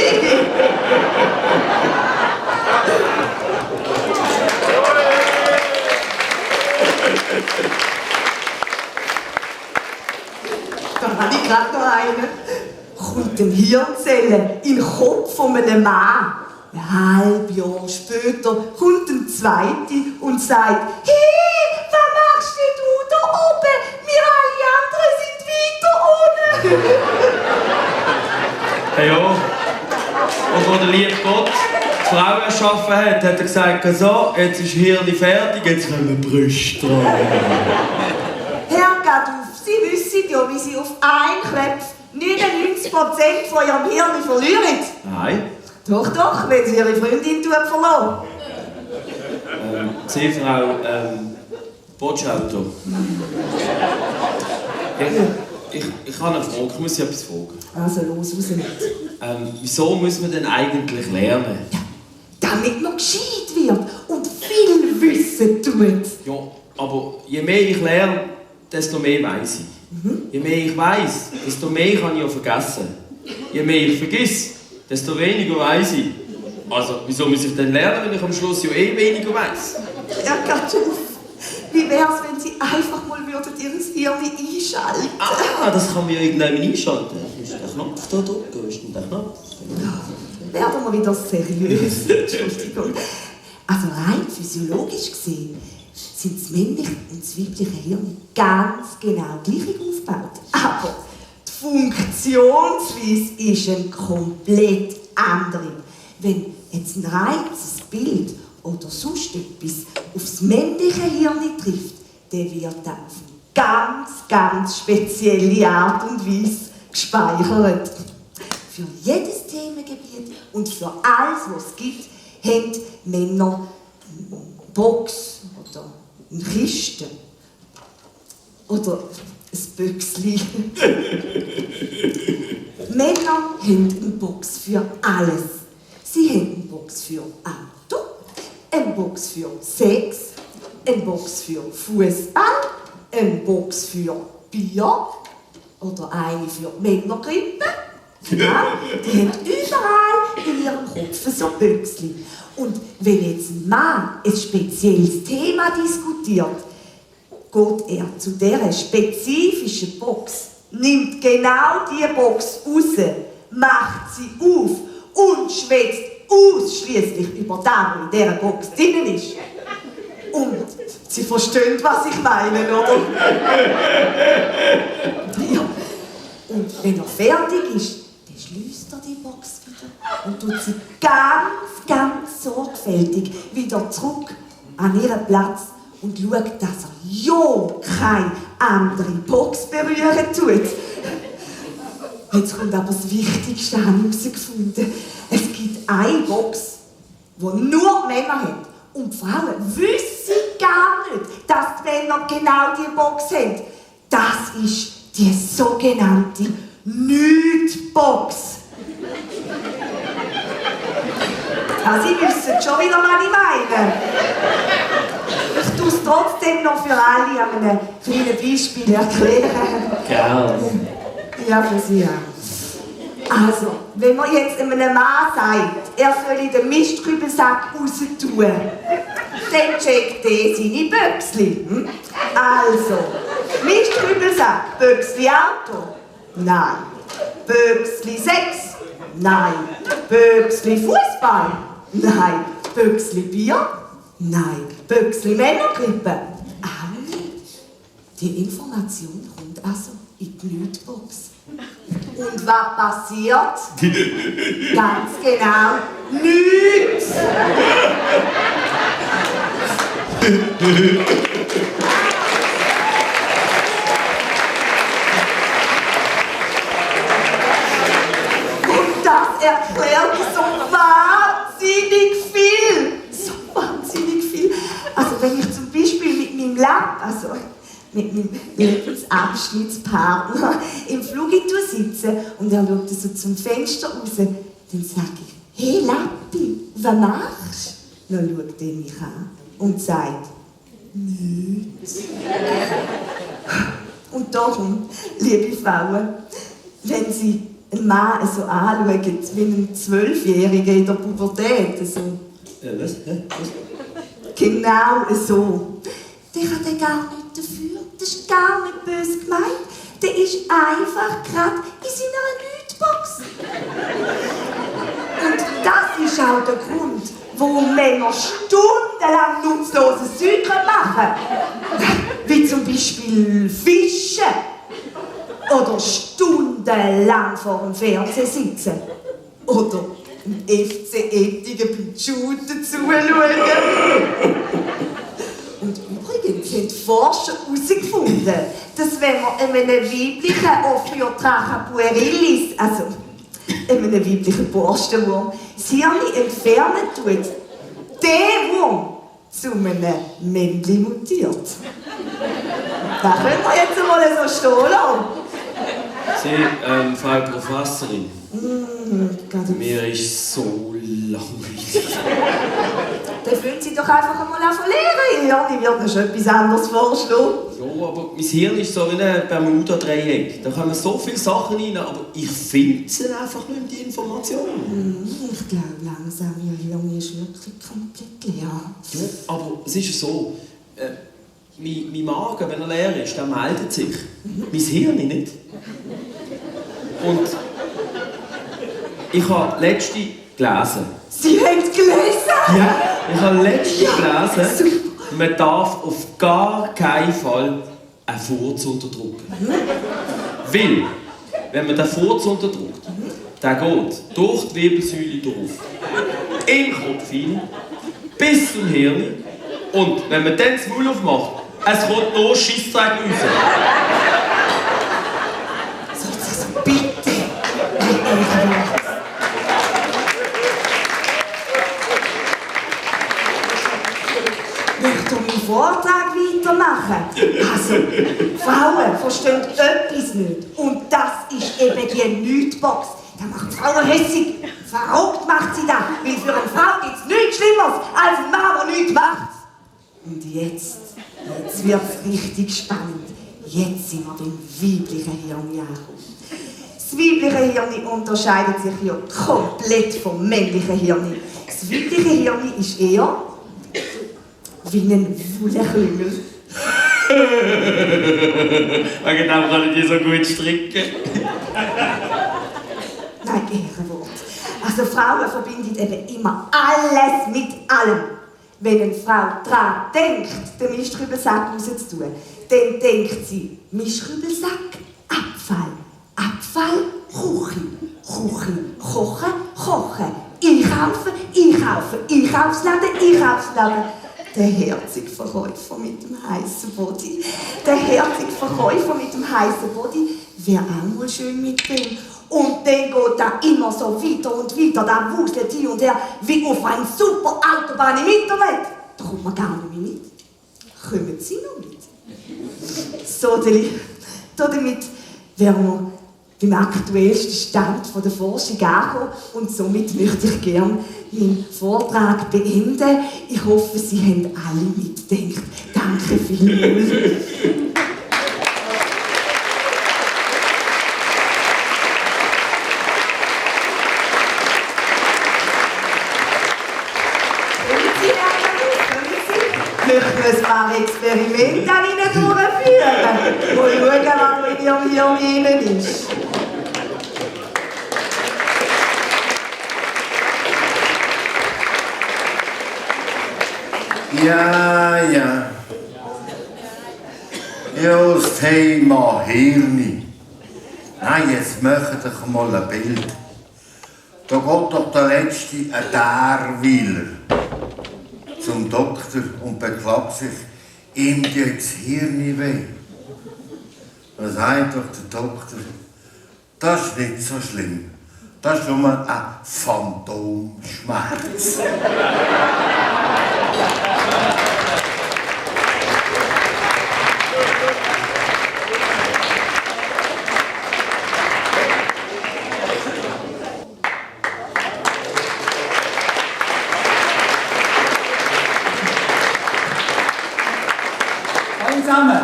Dann habe ich gerade noch einen. Kommt eine Hirnzelle in den Kopf von einem Mann. Ein halbes Jahr später kommt ein Zweiter und sagt, hey, was machst du Hey, ja. Und wo der liebe Gott die Frau erschaffen hat, hat er gesagt, so, jetzt ist Hirn fertig, jetzt kommen Brüste dran. Herr Gaduf, Sie wissen ja, wie Sie auf einen Knopf 99% von Ihrem Hirn verlieren. Nein. Doch, doch, wenn Sie Ihre Freundin verlassen. Sie, Frau, Botschauto. Ich habe eine Frage, ich muss Sie etwas fragen. Also los, raus mit. Wieso muss man denn eigentlich lernen? Ja, damit man gescheit wird und viel Wissen tut. Ja, aber je mehr ich lerne, desto mehr weiss ich. Je mehr ich weiss, desto mehr kann ich auch vergessen. Je mehr ich vergiss, desto weniger weiss ich. Also, wieso muss ich denn lernen, wenn ich am Schluss ja eh weniger weiss? Ja, Gaduf, wie wär's, wenn Sie einfach mal Ihr Hirn einschalten? Ah, das kann man ja irgendwann einschalten. Ist der Knopf da drücken? Ist denn der Knopf? Werden wir wieder seriös. Entschuldigung. Also rein physiologisch gesehen sind das männliche und das weibliche Hirn ganz genau gleich aufgebaut. Aber die Funktionsweise ist eine komplett andere. Wenn jetzt ein reizes Bild oder sonst etwas aufs männliche Hirn trifft, dann wird das auf eine ganz spezielle Art und Weise gespeichert. Für jedes Themengebiet und für alles, was es gibt, haben Männer eine Box oder eine Kiste oder ein Büchsli. Männer haben eine Box für alles. Sie haben eine Box für Auto, eine Box für Sex, eine Box für Fußball, eine Box für Bier oder eine für Männergrippe. Ja, die haben überall in ihrem Kopf so Büchsli. Und wenn jetzt ein Mann ein spezielles Thema diskutiert, geht er zu dieser spezifischen Box, nimmt genau diese Box raus, macht sie auf und schwätzt ausschließlich über das, was in dieser Box drin ist. Und Sie verstehen, was ich meine, oder? Ja. Und wenn er fertig ist, dann schließt er die Box wieder und tut sie ganz sorgfältig wieder zurück an ihren Platz und schaut, dass er ja keine andere Box berühren tut. Jetzt kommt aber das Wichtigste, habe ich herausgefunden. Es gibt eine Box, die nur die Männer haben. Und die Frauen wissen gar nicht, dass die Männer genau diese Box haben. Das ist die sogenannte Nicht-Box. Ja, Sie wissen schon wieder, was ich meine. Ich tue es trotzdem noch für alle an einem kleinen Beispiel erklären. Gerne. Ja, für Sie auch. Also, wenn man jetzt einem Mann sagt, er soll den Mistkübelsack raus tun, dann checkt er seine Büchsli. Also, Mistkübelsack, Büchsli Auto? Nein. Büchsli Sex? Nein. Büchsli Fußball? Nein. Büchsli Bier? Nein. Büchsli Männergrippe? Auch nicht. Die Information kommt also in die Nicht-Box. Und was passiert? Ganz genau, nichts! Und das erklärt so wahnsinnig viel! So wahnsinnig viel! Also wenn ich zum Beispiel mit meinem Lab, also mit meinem Lebensabschnittspartner im Flug sitze und er schaut so zum Fenster raus, dann sage ich, hey Lappi, was machst du? Dann schaut er mich an und sagt, nichts. Und darum, liebe Frauen, wenn Sie einen Mann so anschauen wie einen 12-Jährigen in der Pubertät, so. Was? Genau so. Der kann den gar nicht dafür. Das ist gar nicht böse gemeint. Der ist einfach gerade in seiner Nicht-Box. Und das ist auch der Grund, warum Männer stundenlang nutzloses Zeug machen können. Wie zum Beispiel Fischen. Oder stundenlang stundenlang vor dem Fernsehen sitzen. Oder im FC Ettingen beim Shooten zuschauen. Und übrigens haben die Forscher herausgefunden, dass wenn man einem weiblichen Ophiotracha puerilis, also einem weiblichen Borstenwurm, das Hirn entfernen tut, der Wurm zu einem Männchen mutiert. Das können wir jetzt einmal so stehen lassen. Sie, Frau Professorin, mir ist so langweilig. Dann fühlen Sie doch einfach einmal an von Lehren. Ja, die wird noch schon etwas anderes vorschlagen. Ja, aber mein Hirn ist so wie ein Bermuda-Dreieck. Da kommen so viele Sachen rein, aber ich finde sie einfach nicht, die Informationen. Ich glaube langsam, Ihr Hirn ist wirklich komplett leer. Ja, aber es ist so, mein Magen, wenn er leer ist, der meldet sich. Mein Hirn nicht. Und ich habe letzte gelesen. Sie haben gelesen? Ja, ich habe letzte gelesen, man darf auf gar keinen Fall einen Furz unterdrücken. Weil, wenn man den Furz unterdrückt, der geht durch die Wirbelsäule durch, in den Kopf hinein, bis zum Hirn. Und wenn man dann das Maul aufmacht, es kommt noch Scheissdreck raus. Bitte! Ich möchte meinen Vortrag weitermachen. Also, Frauen verstehen etwas nicht. Und das ist eben die Nichtbox. Das macht Frauen hässig. Verrückt macht sie das. Weil für eine Frau gibt es nichts Schlimmeres als ein Mann, der nichts macht. Und jetzt wird es richtig spannend. Jetzt sind wir beim weiblichen Hirn angekommen. Das weibliche Hirn unterscheidet sich ja komplett vom männlichen Hirn. Das weibliche Hirn ist eher wie ein Wollklüngel. Wegen dem kann ich die so gut stricken. Nein, Ehrenwort. Also Frauen verbinden eben immer alles mit allem. Wenn eine Frau daran denkt, den Mischkrübelsack rauszutun, dann denkt sie, Mischkrübelsack, Abfall. Abfall, Kuchen. Kuchen, kochen, kochen. Einkaufen, einkaufen. Einkaufsladen, Einkaufsladen. Der herzige Verkäufer mit dem heißen Body. Der herzige Verkäufer mit dem heißen Body wäre auch mal schön mit dem. Und dann geht er immer so weiter und weiter, der wuselt hin und her, wie auf einer super Autobahn im Internet. Da kommt man gar nicht mehr mit. Kommen Sie noch mit? So, damit wären wir beim aktuellsten Stand der Forschung angekommen und somit möchte ich gerne meinen Vortrag beenden. Ich hoffe, Sie haben alle mitgedacht. Danke vielmals. Möchten wir ein paar Experimente an Ihnen durchführen? Mal schauen, was in Ihrem Hirn ist. Ja. Ja, das Thema Hirn. Nein, jetzt macht euch mal ein Bild. Da geht doch der letzte ein Därweiler zum Doktor und beklagt sich, ihm tut das Hirn weh. Dann sagt doch der Doktor, das ist nicht so schlimm. Das ist nur ein Phantomschmerz. Zusammen.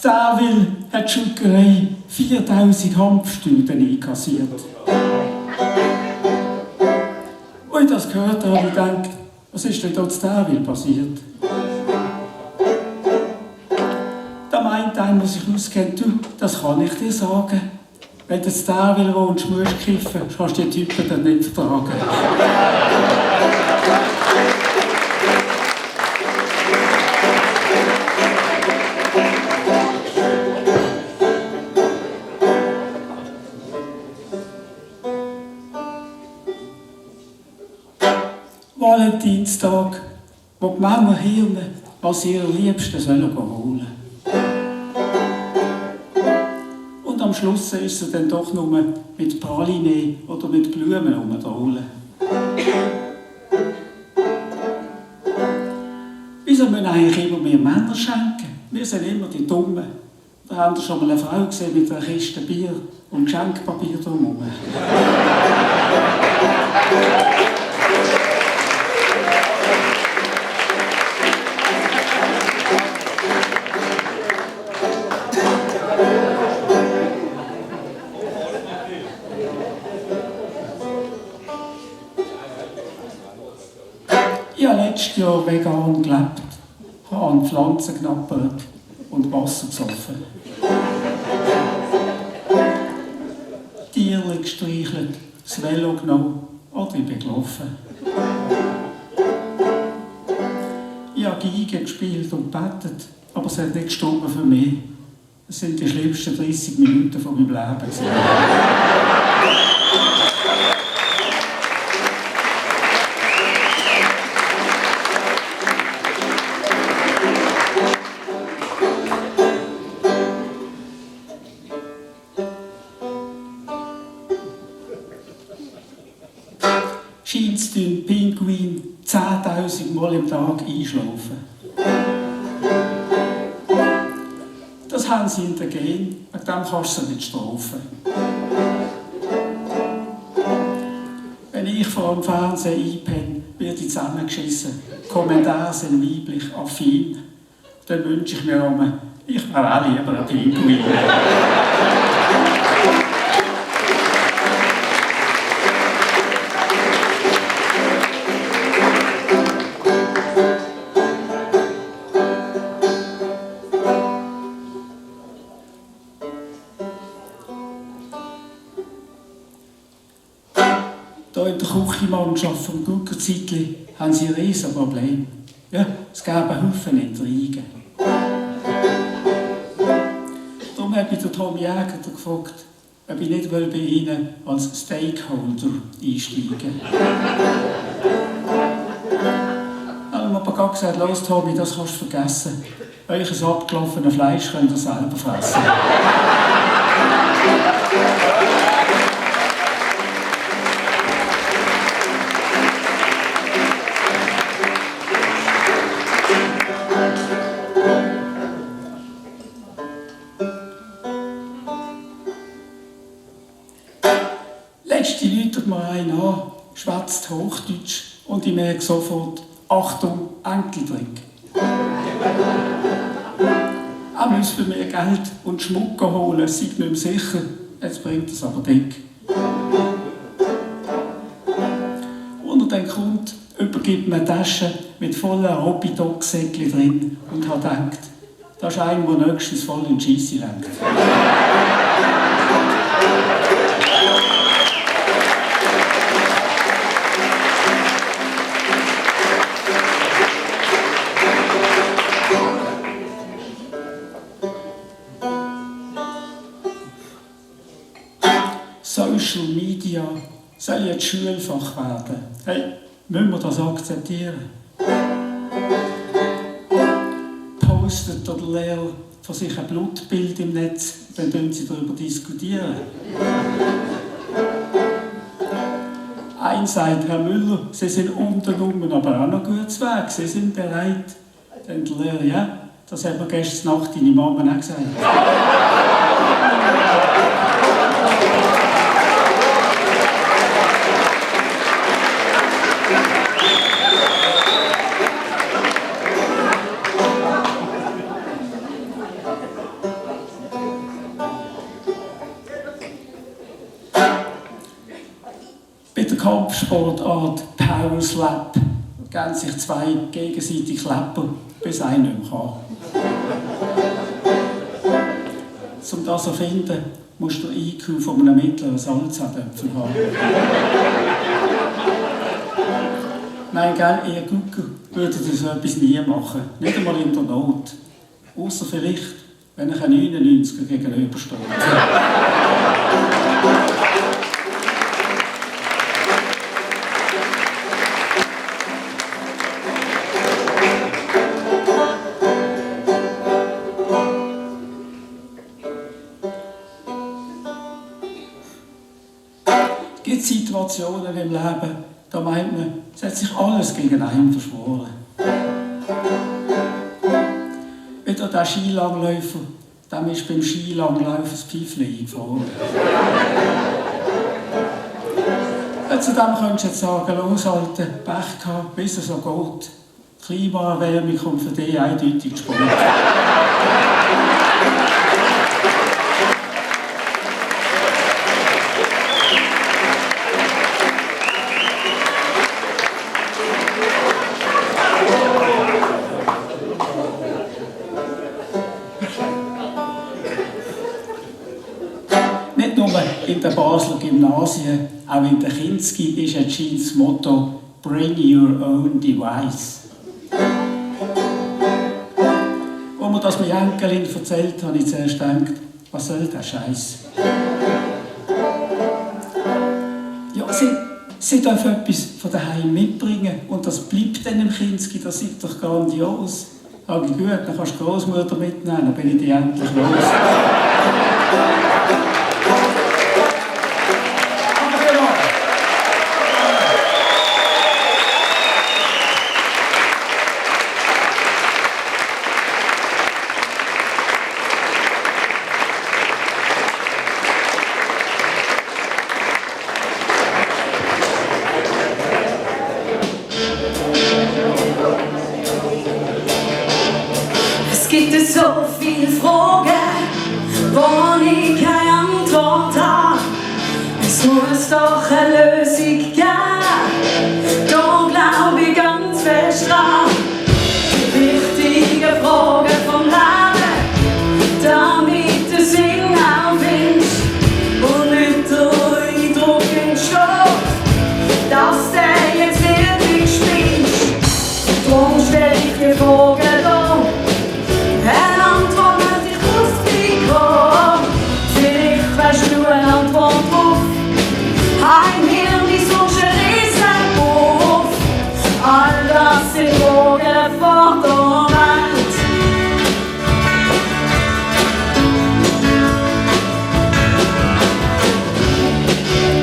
Darwin hat die Schulkerei 4000 Hanfstunden einkassiert. Und das gehört habe, ich denke, was ist denn dort in Darwin passiert? Da meint einer, der sich auskennt, du, das kann ich dir sagen. Wenn du jetzt da will wohnst, musst du kiffen, kannst du die Typen dann nicht vertragen. Valentinstag, wo die Männer hirnen, was ihre Liebsten sollen holen. Und am Schluss ist sie dann doch nur mit Praline oder mit Blumen rumdrohlen. Wieso müssen eigentlich immer mehr Männer schenken? Wir sind immer die Dummen. Da haben Sie schon mal eine Frau gesehen mit einer Kiste Bier und Geschenkpapier drumherum. Ich habe letztes Jahr vegan gelebt, habe an Pflanzen knappert und Wasser gesoffen. Tiere gestreichelt, das Velo genommen oder ich bin gelaufen. Ich habe Geige gespielt und gebetet, aber es hat nicht gestorben für mich. Es sind die schlimmsten 30 Minuten von meinem Leben. Scheint den Pinguin 10.000 Mal im Tag einschlafen. Das haben sie in den Gen, und dem kannst du sie nicht strafen. Wenn ich vor dem Fernsehen einpenne, werde ich zusammengeschissen. Kommentare sind weiblich affin. Dann wünsche ich mir immer, ich wäre auch lieber ein Pinguin. Hier in der Küchenmannschaft vom Guckerzeitli haben sie ein riesiges Problem. Ja, es gäbe Haufen Intrigen. Darum habe ich den Tom Jäger gefragt, ob ich nicht bei Ihnen als Stakeholder einsteigen will. Er hat mir aber gerade gesagt, los Tommy, das kannst du vergessen. Euch abgelaufenes Fleisch könnt ihr selber fressen. Letzte läutet mir einer an, schwätzt Hochdeutsch und ich merke sofort, Achtung, Enkeltrick. Er müsse für mir Geld und Schmuck holen, sei nicht mehr sicher, jetzt bringt es aber dick. Und dann kommt, übergibt mir eine Tasche mit vollen Hobby-Dog-Säckchen drin und hat gedacht, das ist einer, der nächstens voll in die Scheisse lenkt. Social Media soll jetzt Schulfach werden. Hey, müssen wir das akzeptieren? Postet der Lehrer von sich ein Blutbild im Netz, dann können sie darüber diskutieren. Ein sagt, Herr Müller, Sie sind untenrum, aber auch noch gut zu Weg, Sie sind bereit. Dann der Lehrer, ja, das hat mir gestern Nacht deine Mama auch gesagt. Bei der Kampfsportart Power Slap geben sich zwei gegenseitig Klepper, bis einer nicht mehr kann. Um das zu erfinden, musst du den IQ von einem mittleren Salzapfel haben. Nein, gell, ihr Gucker würdet so etwas nie machen. Nicht einmal in der Not. Außer vielleicht, wenn ich ein 99er gegenüberstehe. Es gibt Situationen im Leben, da meint man, es hat sich alles gegen einen verschworen. Wieder der Skilangläufer, dem ist beim Skilanglauf das Pfeifchen eingefroren. Zu dem könntest du jetzt sagen, los Alter, Pech gehabt, bis es so geht. Klimaerwärmung kommt für dich eindeutig Sport. Nicht nur in den Basler Gymnasien, auch in der Kinski ist anscheinend das Motto «Bring your own device». Als mir das meine Enkelin erzählt, habe ich zuerst gedacht, was soll der Scheiß? Ja, sie darf etwas von daheim mitbringen und das bleibt dann im Kinski, das ist doch grandios. Aber gut, dann kannst du die Großmutter mitnehmen, dann bin ich die endlich los. Es gibt so viele Fragen, wo ich keine Antwort habe. Es muss doch eine Lösung geben, da glaube ich ganz fest dran. Die wichtigen Fragen vom Leben, damit der Sinn aufwinst und nicht der Eindruck entsteht, dass der jetzt wirklich spinnt. Drum stell ich die Fragen da. Eine Antwort hat ich lustig gehabt. Vielleicht weißt du eine Antwort drauf. Ein Hirn ist so ein Riesenwurf. All das sind Fragen vor der Welt.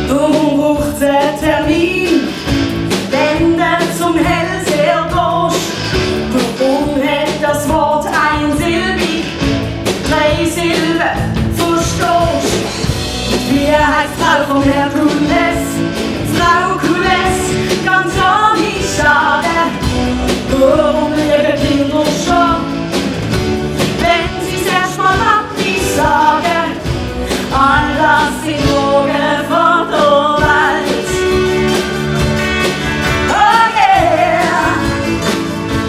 Darum braucht es einen Termin, wenn du zum Hellseher gehst. Warum hat das Wort einsilbig, 3 Silben, verstehst? Wie heißt Frau von Herkules? Frau Kules, ganz ohne Schade. Warum lieben Kinder schon, wenn sie's erst mal abends sagen? All das sind Fragen von der Welt. Oh yeah!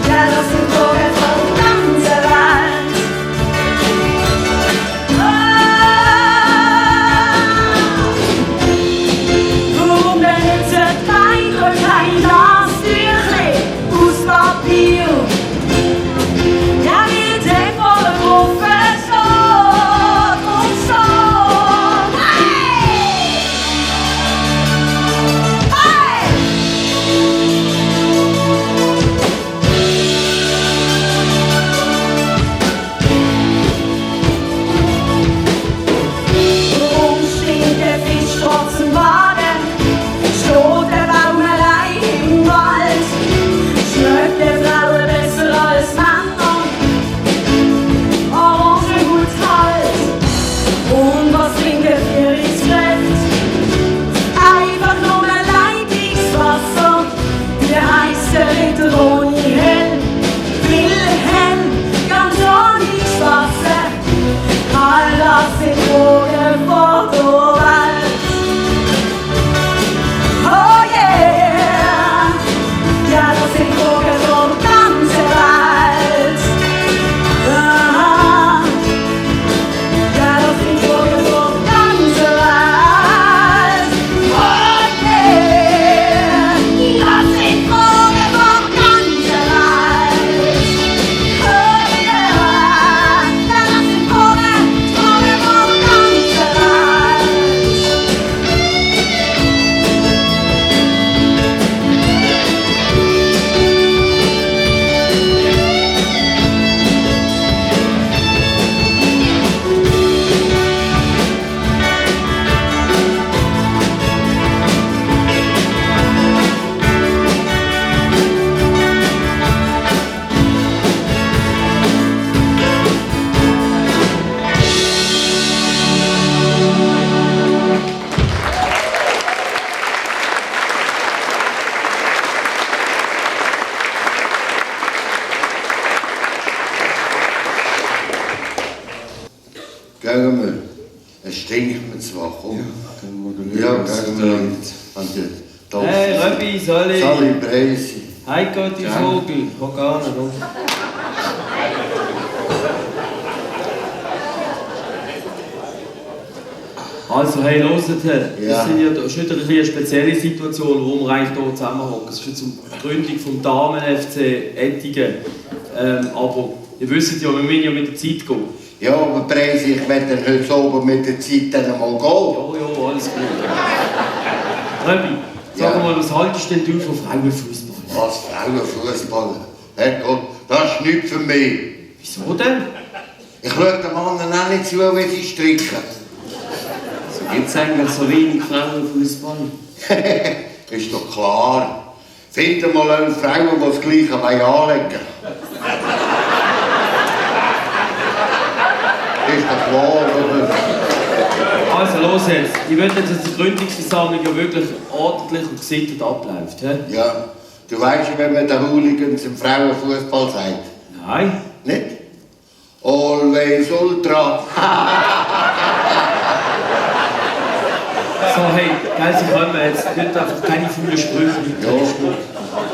Ja, das sind Fragen von der ganzen Welt. Gehen wir. Es stinkt mir zwar, komm. Ja, gehen wir an die Topf. Hey, Röbi, Sali. Sali Breisi. Hey Gott, die Vogel. Komm gar nicht auf. Also, hey, hört, das sind ja schon wieder eine spezielle Situation, wo wir eigentlich hier zusammenhocken. Es ist jetzt um die Gründung des Damen-FC Ettingen. Aber ihr wisst ja, wir müssen ja mit der Zeit gehen. Ja, aber Preis, ich werde dann heute oben mit der Zeit dann mal gehen. Ja, alles gut. Röbi, sag mal, was haltest denn du von Frauenfußball? Was, Frauenfußball? Herrgott, das ist nichts für mich. Wieso denn? Ich schaue den Männern auch nicht zu, wie sie stricken. Gibt es eigentlich so wenig Frauenfußball? Ist doch klar. Find mal eine Frau, die das Gleiche anlegen. Ist doch klar, oder? Also los jetzt. Ich will jetzt, dass die Gründungsversammlung ja wirklich ordentlich und gesittet abläuft. He? Ja. Du weißt ja, wenn man den Hooligans im Frauenfußball sagt. Nein. Nicht? Always Ultra. So, hey, geil, Sie kommen jetzt. Nicht einfach keine faulen Sprüche. Ja.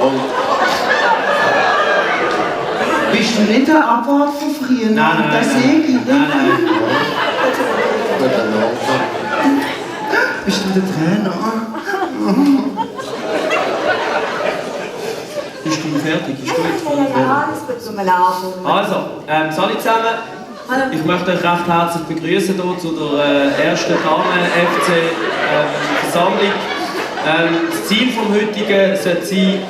Und bist du nicht der Abwart von früher? Nein. Bist du der Trainer? Bist du fertig? Ist gut? Ja, alles gut zum Laufen. Also, alle zusammen. Ich möchte euch recht herzlich begrüßen hier zu der ersten Damen-FC-Versammlung. Das Ziel des heutigen sollte sein,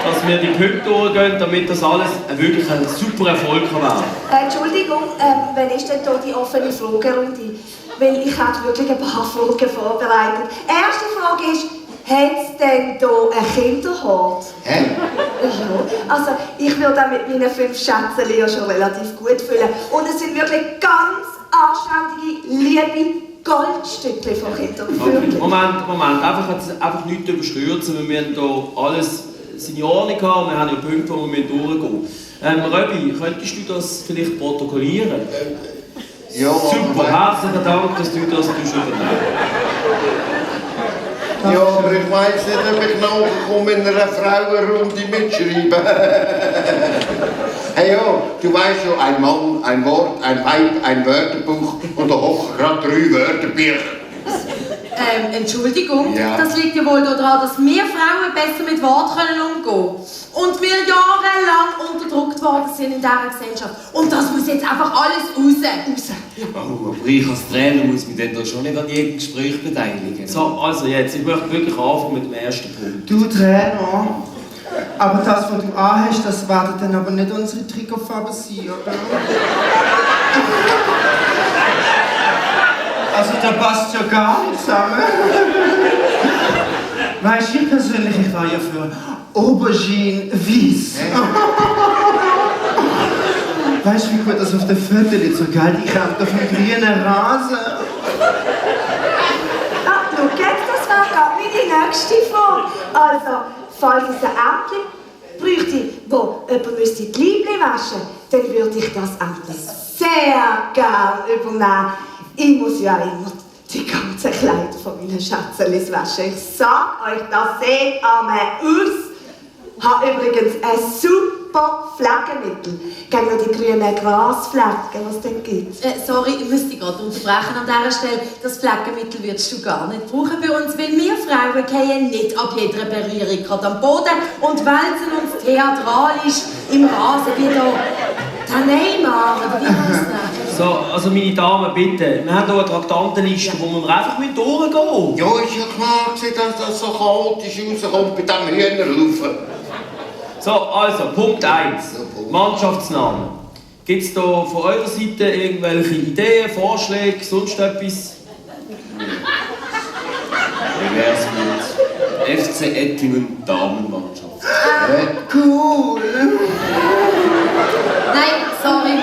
dass wir die Punkte durchgehen, damit das alles wirklich ein super Erfolg kann werden. Entschuldigung, wann ist denn hier die offene Fragerunde? Weil ich habe wirklich ein paar Fragen vorbereitet. Erste Frage ist, hat es denn hier einen Kinderhort? Hä? Ja, also ich würde auch mit meinen 5 Schätzen ja schon relativ gut fühlen. Und es sind wirklich ganz anständige, liebe Goldstückchen von Kindern. Okay. Moment. Einfach nichts überstürzen. Wir müssen hier alles in Ordnung haben. Wir haben ja Punkte, wo wir durchgehen müssen. Röbi, könntest du das vielleicht protokollieren? Ja. Super, herzlichen Dank, dass du das übernimmst. Ja, aber ich weiss nicht, ob ich nachkomme in einer Frauenrunde mitschreiben. Hey ja, du weißt ja, ein Mann, ein Wort, ein Weib, ein Wörterbuch und da hocken gerade 3 Wörterbücher. Entschuldigung, Ja. das liegt ja wohl daran, dass wir Frauen besser mit Worten umgehen können. Und wir jahrelang unterdrückt worden sind in dieser Gesellschaft. Und das muss jetzt einfach alles raus. Oh, aber ich als Trainer muss mich dann schon nicht an jedem Gespräch beteiligen. So, also jetzt, ich möchte wirklich anfangen mit dem ersten Punkt. Du Trainer, aber das, was du anhast, das werden dann aber nicht unsere Trikotfarben sein, oder? Also da passt ja gar nicht zusammen. Weißt du, ich persönlich, ich war ja für Aubergine Weiss. Weißt du, wie gut das auf der Viertel so geil, die kommt auf dem grünen Rasen. Ah, schau jetzt, das wäre gerade meine nächste Frage. Also, falls es ein Ämtchen bräuchte, wo jemand müsste die Liebling waschen, dann würde ich das Ämtchen sehr gerne übernehmen. Ich muss ja immer die ganzen Kleider von meinen Schätzchen waschen. Ich sag euch, das sieht an mir aus. Ich habe übrigens ein super Pflegemittel gegen die grünen Grasflecken, was es denn gibt. Sorry, ich müsste gerade unterbrechen an dieser Stelle. Das Pflegemittel würdest du gar nicht brauchen bei uns, weil wir Frauen gehen nicht ab jeder Berührung gerade am Boden und wälzen uns theatralisch im Rasen wie der Neymar, oder wie heisst der? So, also meine Damen, bitte. Wir haben hier eine Traktantenliste, wo wir einfach durchgehen müssen. Ja, ist ja klar, dass das so chaotisch rauskommt bei diesem Hühnerhaufen. So, also, Punkt 1. Mannschaftsnamen. Gibt es da von eurer Seite irgendwelche Ideen, Vorschläge, sonst etwas? Wie wär's mit FC Ettingen Damenmannschaft? Cool. Nein, sorry,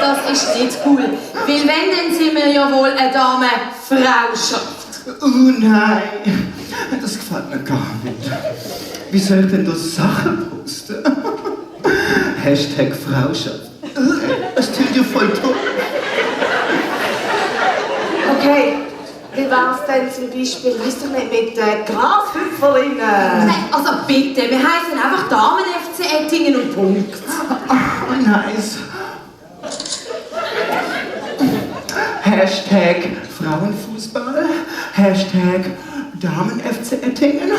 das ist nicht cool. Weil wenn, dann sind wir ja wohl eine Dame-Frauschaft. Oh nein, das gefällt mir gar nicht. Wie soll ich denn das Sachen posten? Hashtag Frauschaft. Das tut dir voll toll. Hey, wie wär's denn zum Beispiel, wisst ihr nicht, mit Grashüpferinnen? Nein, also bitte, wir heißen einfach Damen-FC Ettingen und Punkt. Oh, nice. Hashtag Frauenfußball, Hashtag Damen-FC Ettingen,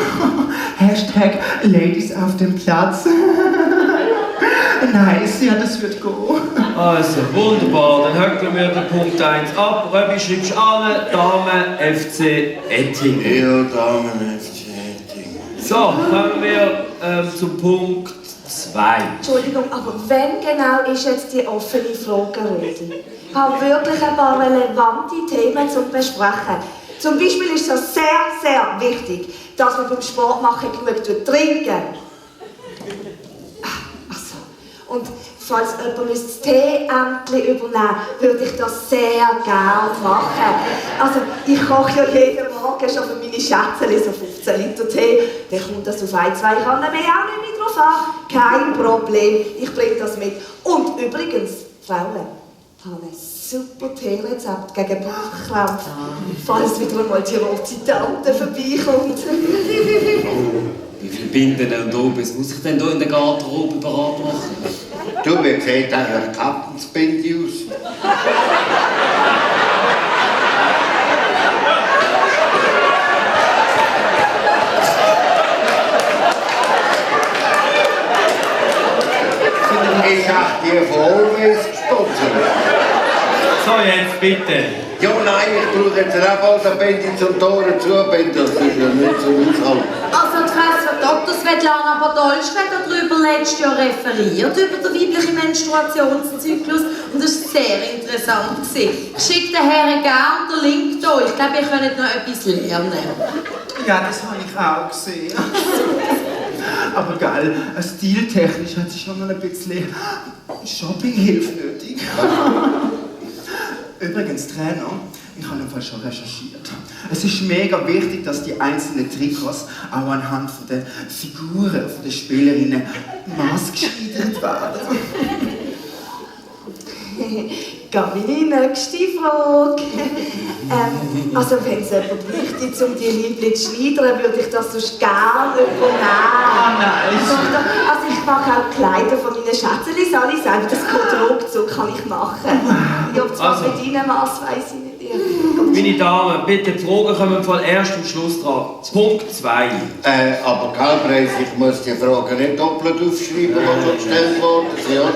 Hashtag Ladies auf dem Platz. Nice, ja, das wird go. Also, wunderbar, dann höckeln wir den Punkt 1 ab. Röbi, schreibst du an, Damen FC Ettingen. Ja, Damen FC Ettingen. So, kommen wir zum Punkt 2. Entschuldigung, aber wann genau ist jetzt die offene Fragerunde? Ich habe wirklich ein paar relevante Themen zu besprechen. Zum Beispiel ist es sehr, sehr wichtig, dass man beim Sport machen genug trinken. Und falls jemand das Tee-Ämtchen übernehmen würde ich das sehr gerne machen. Also, ich koche ja jeden Morgen schon für meine Schätzchen so 15 Liter Tee. Dann kommt das auf 1-2 Kannen mehr auch nicht mehr drauf an. Kein Problem, ich bringe das mit. Und übrigens, Frauen, ich habe ein super Teerezept gegen Bauchkrämpfe, falls wieder einmal die rote Tante vorbeikommt. Wie viele Binden und Obis muss ich denn hier in der Garderobe bereit machen? Du, wie sieht eigentlich Kaptensbindi aus? Ich hab dir Vollmess gesponsert. So, jetzt bitte. Ja, nein, ich brauche jetzt auch ein Bindi zum Tore zubinden. Das ist ja nicht so aushalten. Also die Frau Dr. Svetlana Podolska hat darüber letztes Jahr referiert, über den weiblichen Menstruationszyklus, und das war sehr interessant. Ich schicke den Herren gerne den Link hier. Ich glaube, ihr könnt noch etwas lernen. Ja, das habe ich auch gesehen. Aber geil, stiltechnisch hat sie schon noch ein bisschen Shoppinghilfe nötig. Übrigens, Trainer, ich habe im Fall schon recherchiert. Es ist mega wichtig, dass die einzelnen Trikots auch anhand von der Figuren der Spielerinnen maßgeschneidert werden. Geht meine nächste Frage. Also wenn es jemand wichtig um die Liebling zu schneidern, würde ich das sonst gerne übernehmen. Ah, nice. Also ich mache auch die Kleider von meinen Schätzchen alle selber. Das geht ruckzuck, kann ich machen. Ich habe zwar Also. mit ihnen Mass, weiss ich nicht. Meine Damen, bitte, die Fragen kommen von erst am Schluss dran. Punkt 2. Aber Galpreis, ich muss die Frage nicht doppelt aufschreiben, die schon gestellt worden sind, oder?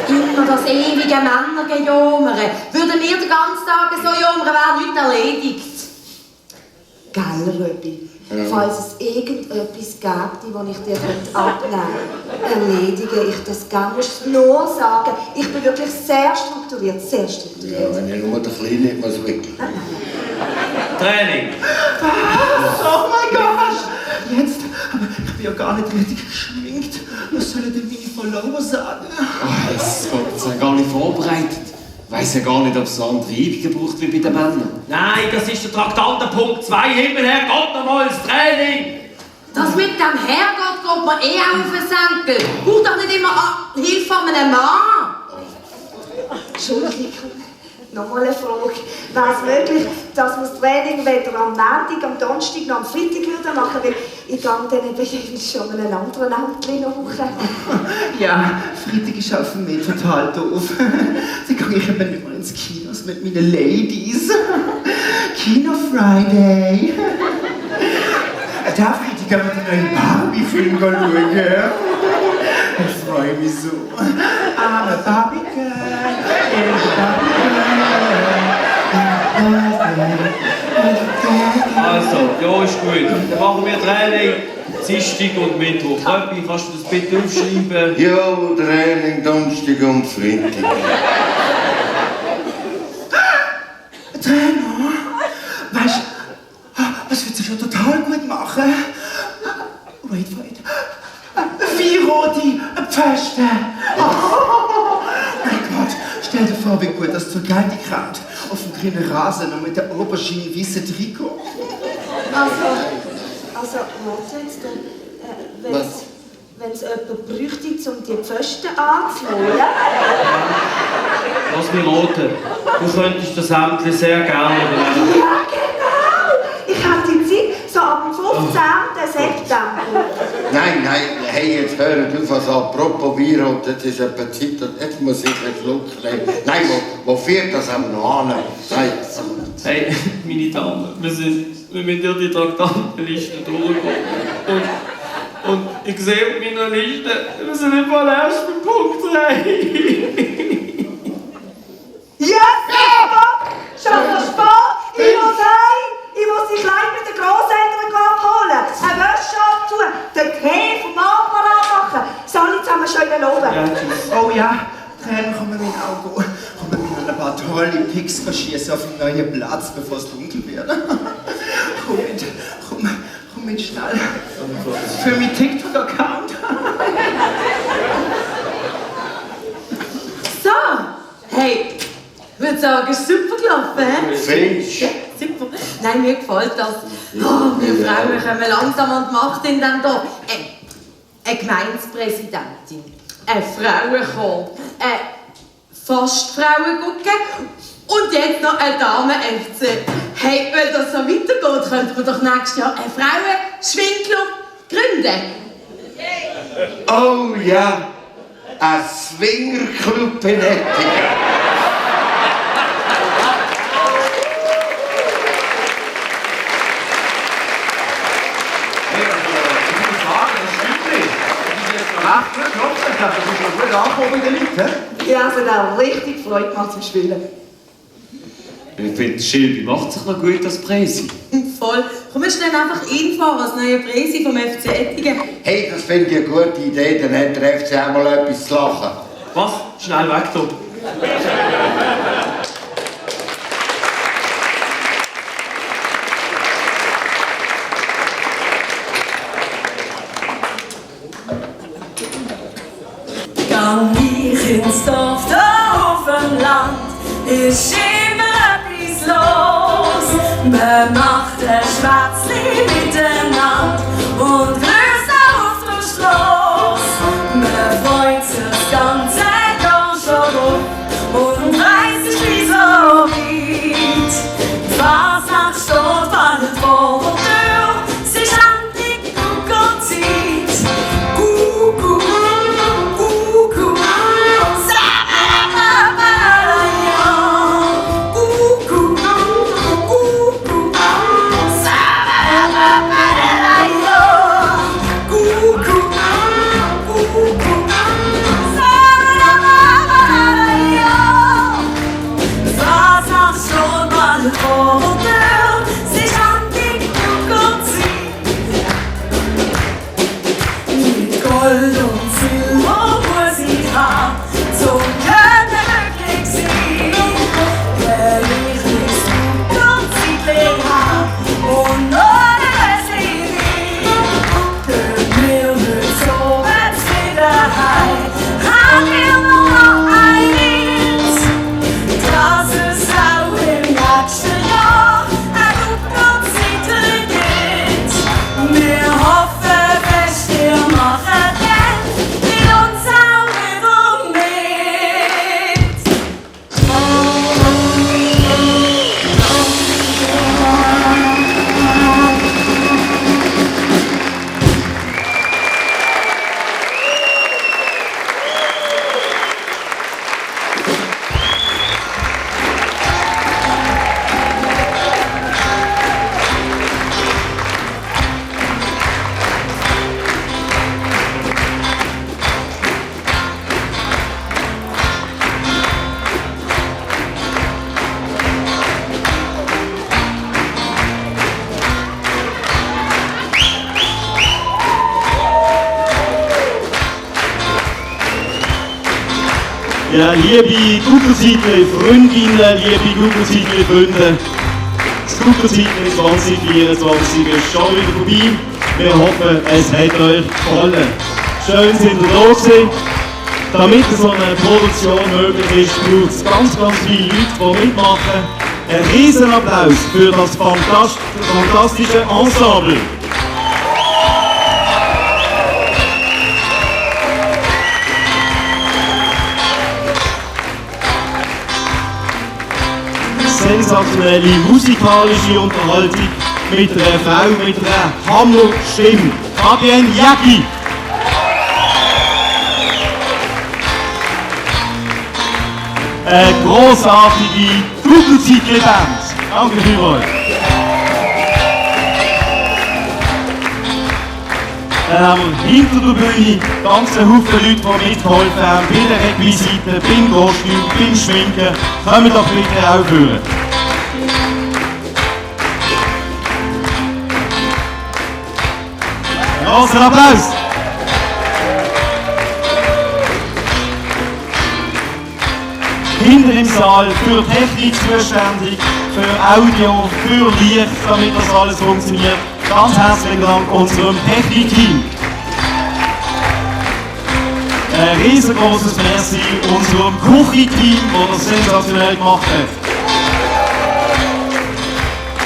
Immer das ewige Männergejomere. Würden wir den ganzen Tag so jomern, wäre nichts erledigt. Gell, Röbi? Ja. Falls es irgendetwas gäbe, das ich dir abnehmen könnte, erledige ich das gerne. Du musst nur sagen, ich bin wirklich sehr strukturiert, sehr strukturiert. Ja, wenn ich nur den Kleinen nicht muss wickeln. Training. Oh mein Gott! Jetzt, aber ich bin ja gar nicht richtig geschminkt. Was sollen denn meine Follower sagen? Oh, das ist gar nicht vorbereitet. Ich weiss ja gar nicht, ob es so andere Übungen braucht wie bei den Männern. Nein, das ist der Traktantenpunkt 2. Himmel, Herr Gott, nochmal ins Training. Das mit dem Herrgott geht mir eh auf den Senkel. Braucht doch nicht immer Hilfe von einem Mann. Entschuldigung, nochmal eine Frage. Wäre es möglich, dass wir das Training weder am Montag, am Donnerstag noch am Freitag würden machen, weil ich gehe dann eben schon an einen anderen Ämtchen nach. Ja, Freitag ist auch für mich total doof. Dann gehe ich eben nicht mehr ins Kino mit meinen Ladies. Kino Friday. Darf ich gehen mit einem neuen Barbie-Film schauen? Ich freue mich so. I'm a Barbie girl. Also, ja, ist gut. Dann machen wir Training Dienstag und Mittwoch. Röppi, kannst du das bitte aufschreiben? Ja, Training Donnerstag und Freitag. Trainer, weißt du, was würdest du schon total gut machen? Wait. 4 rote Pfesten. Oh mein Gott, stell dir vor, wie gut das zur Geltung kommt. Auf dem grünen Rasen und mit der Aubergine weißen Trikot. Also, warte jetzt. Wenn wenn es jemand bräuchte, um die Pfosten anzumalen. Lass mich raten. Du könntest das Ämtchen sehr gerne übernehmen. Ja, genau! Ich habe die Zeit so am 15. September. Nein, hey, jetzt hört auf, was apropos Virus, das ist etwa Zeit, jetzt muss ich einen Schluck nehmen. Nein, wo führt das auch noch an? Hey, meine Damen, wir müssen ja die Traktantenliste durchgehen. Und ich sehe auf meiner Liste, wir sind nicht mal erst beim Punkt 3. Ja, super! Schon so spät! Ich muss heim! Ich muss die Kleine mit den Grosseltern abholen! Eine Wäsche abtun! Den Tee vom Nachbarn machen! Soll ich zusammen schön loben? Ja, tschüss. Oh ja, dann kommen wir auch gehen. Kommen wir noch ein paar tolle Pics schießen auf einen neuen Platz, bevor es dunkel wird. Komm mit schnell. Für meinen TikTok-Account. So, hey, ich würde sagen, es ist super gelaufen, hä? Findest du? Ja, super. Nein, mir gefällt das. Oh, wir Frauen kommen langsam an die Macht in dem Dorf. Eine Gemeindepräsidentin, ein Frauenchor, fast Frauen gucken und jetzt noch ein Damen-FC. Hey, wenn das so weitergeht, könnte man doch nächstes Jahr einen Frauen-Schwingclub gründen. Oh ja, ein Swingerclub in Ettingen. Das ist noch gut angekommen bei den Leuten. Ja, es hat auch richtig Freude gemacht zum Spielen. Ich finde, Schilby macht sich noch gut als Präsi. Voll. Komm, wir stellen einfach Info als neuer Präsi vom FC Ettingen. Hey, das finde ich eine gute Idee, dann hat der FC auch mal etwas zu lachen. Was? Schnell weg, du. Gang ich ins Dorf, da auf dem Land, ist immer etwas los. Man macht ein Schwätzli miteinander und löst auf dem Schloss. Man freut sich das ganze Jahr schon auf und weiss nicht wieso weit. Die Fasnacht steht bald vor der Tür, es ist endlich Kuckuck-Zeit. Kuckuck. Ja, liebe Google-Seiten, Freundinnen, liebe Google-Seiten, Freunde, das Google-Seiten 2024 ist schon wieder vorbei. Wir hoffen, es hat euch gefallen. Schön sind ihr da gewesen. Damit so eine Produktion möglich ist, braucht es ganz viele Leute, die mitmachen. Ein Riesenapplaus für das fantastische Ensemble. sensationelle musikalische Unterhaltung mit einer Frau mit einer Hammerstimme, Fabienne Jägi. Eine grossartige Kugelzeitli-Band. Danke für euch. Dann haben wir hinter der Bühne ganz einen Haufen Leute, die mitgeholfen haben, bei den Requisiten, beim Kostüm, beim Schminken. Kommt doch bitte auch führen. Großen Applaus! Hinter im Saal für Technik zuständig, für Audio, für Licht, damit das alles funktioniert. Ganz herzlichen Dank unserem Technikteam. Ein riesengroßes Merci unserem Küchenteam, das das sensationell gemacht hat.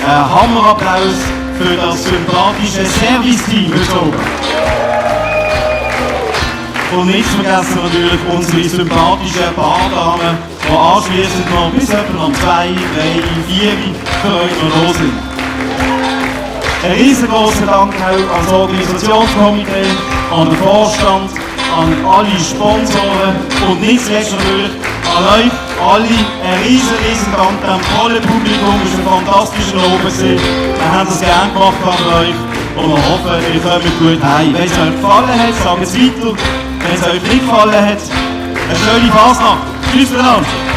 Ein Hammerapplaus für das sympathische Serviceteam heute oben. Und nicht zu vergessen natürlich unsere sympathischen Bardamen, die anschliessend noch bis etwa um 2, 3, 4 für euch noch da sind. Ein riesengroßer Dank auch ans Organisationskomitee, an den Vorstand, an alle Sponsoren und nicht zuletzt natürlich an euch alle. Ein riesen Dank am tollen Publikum, es war ein fantastischer Obersee. Wir haben das gerne gemacht für euch und wir hoffen, ihr kommt gut heim. Wenn es euch gefallen hat, sagt es weiter. Wenn es euch nicht gefallen hat, eine schöne Fasnacht. Tschüss miteinander.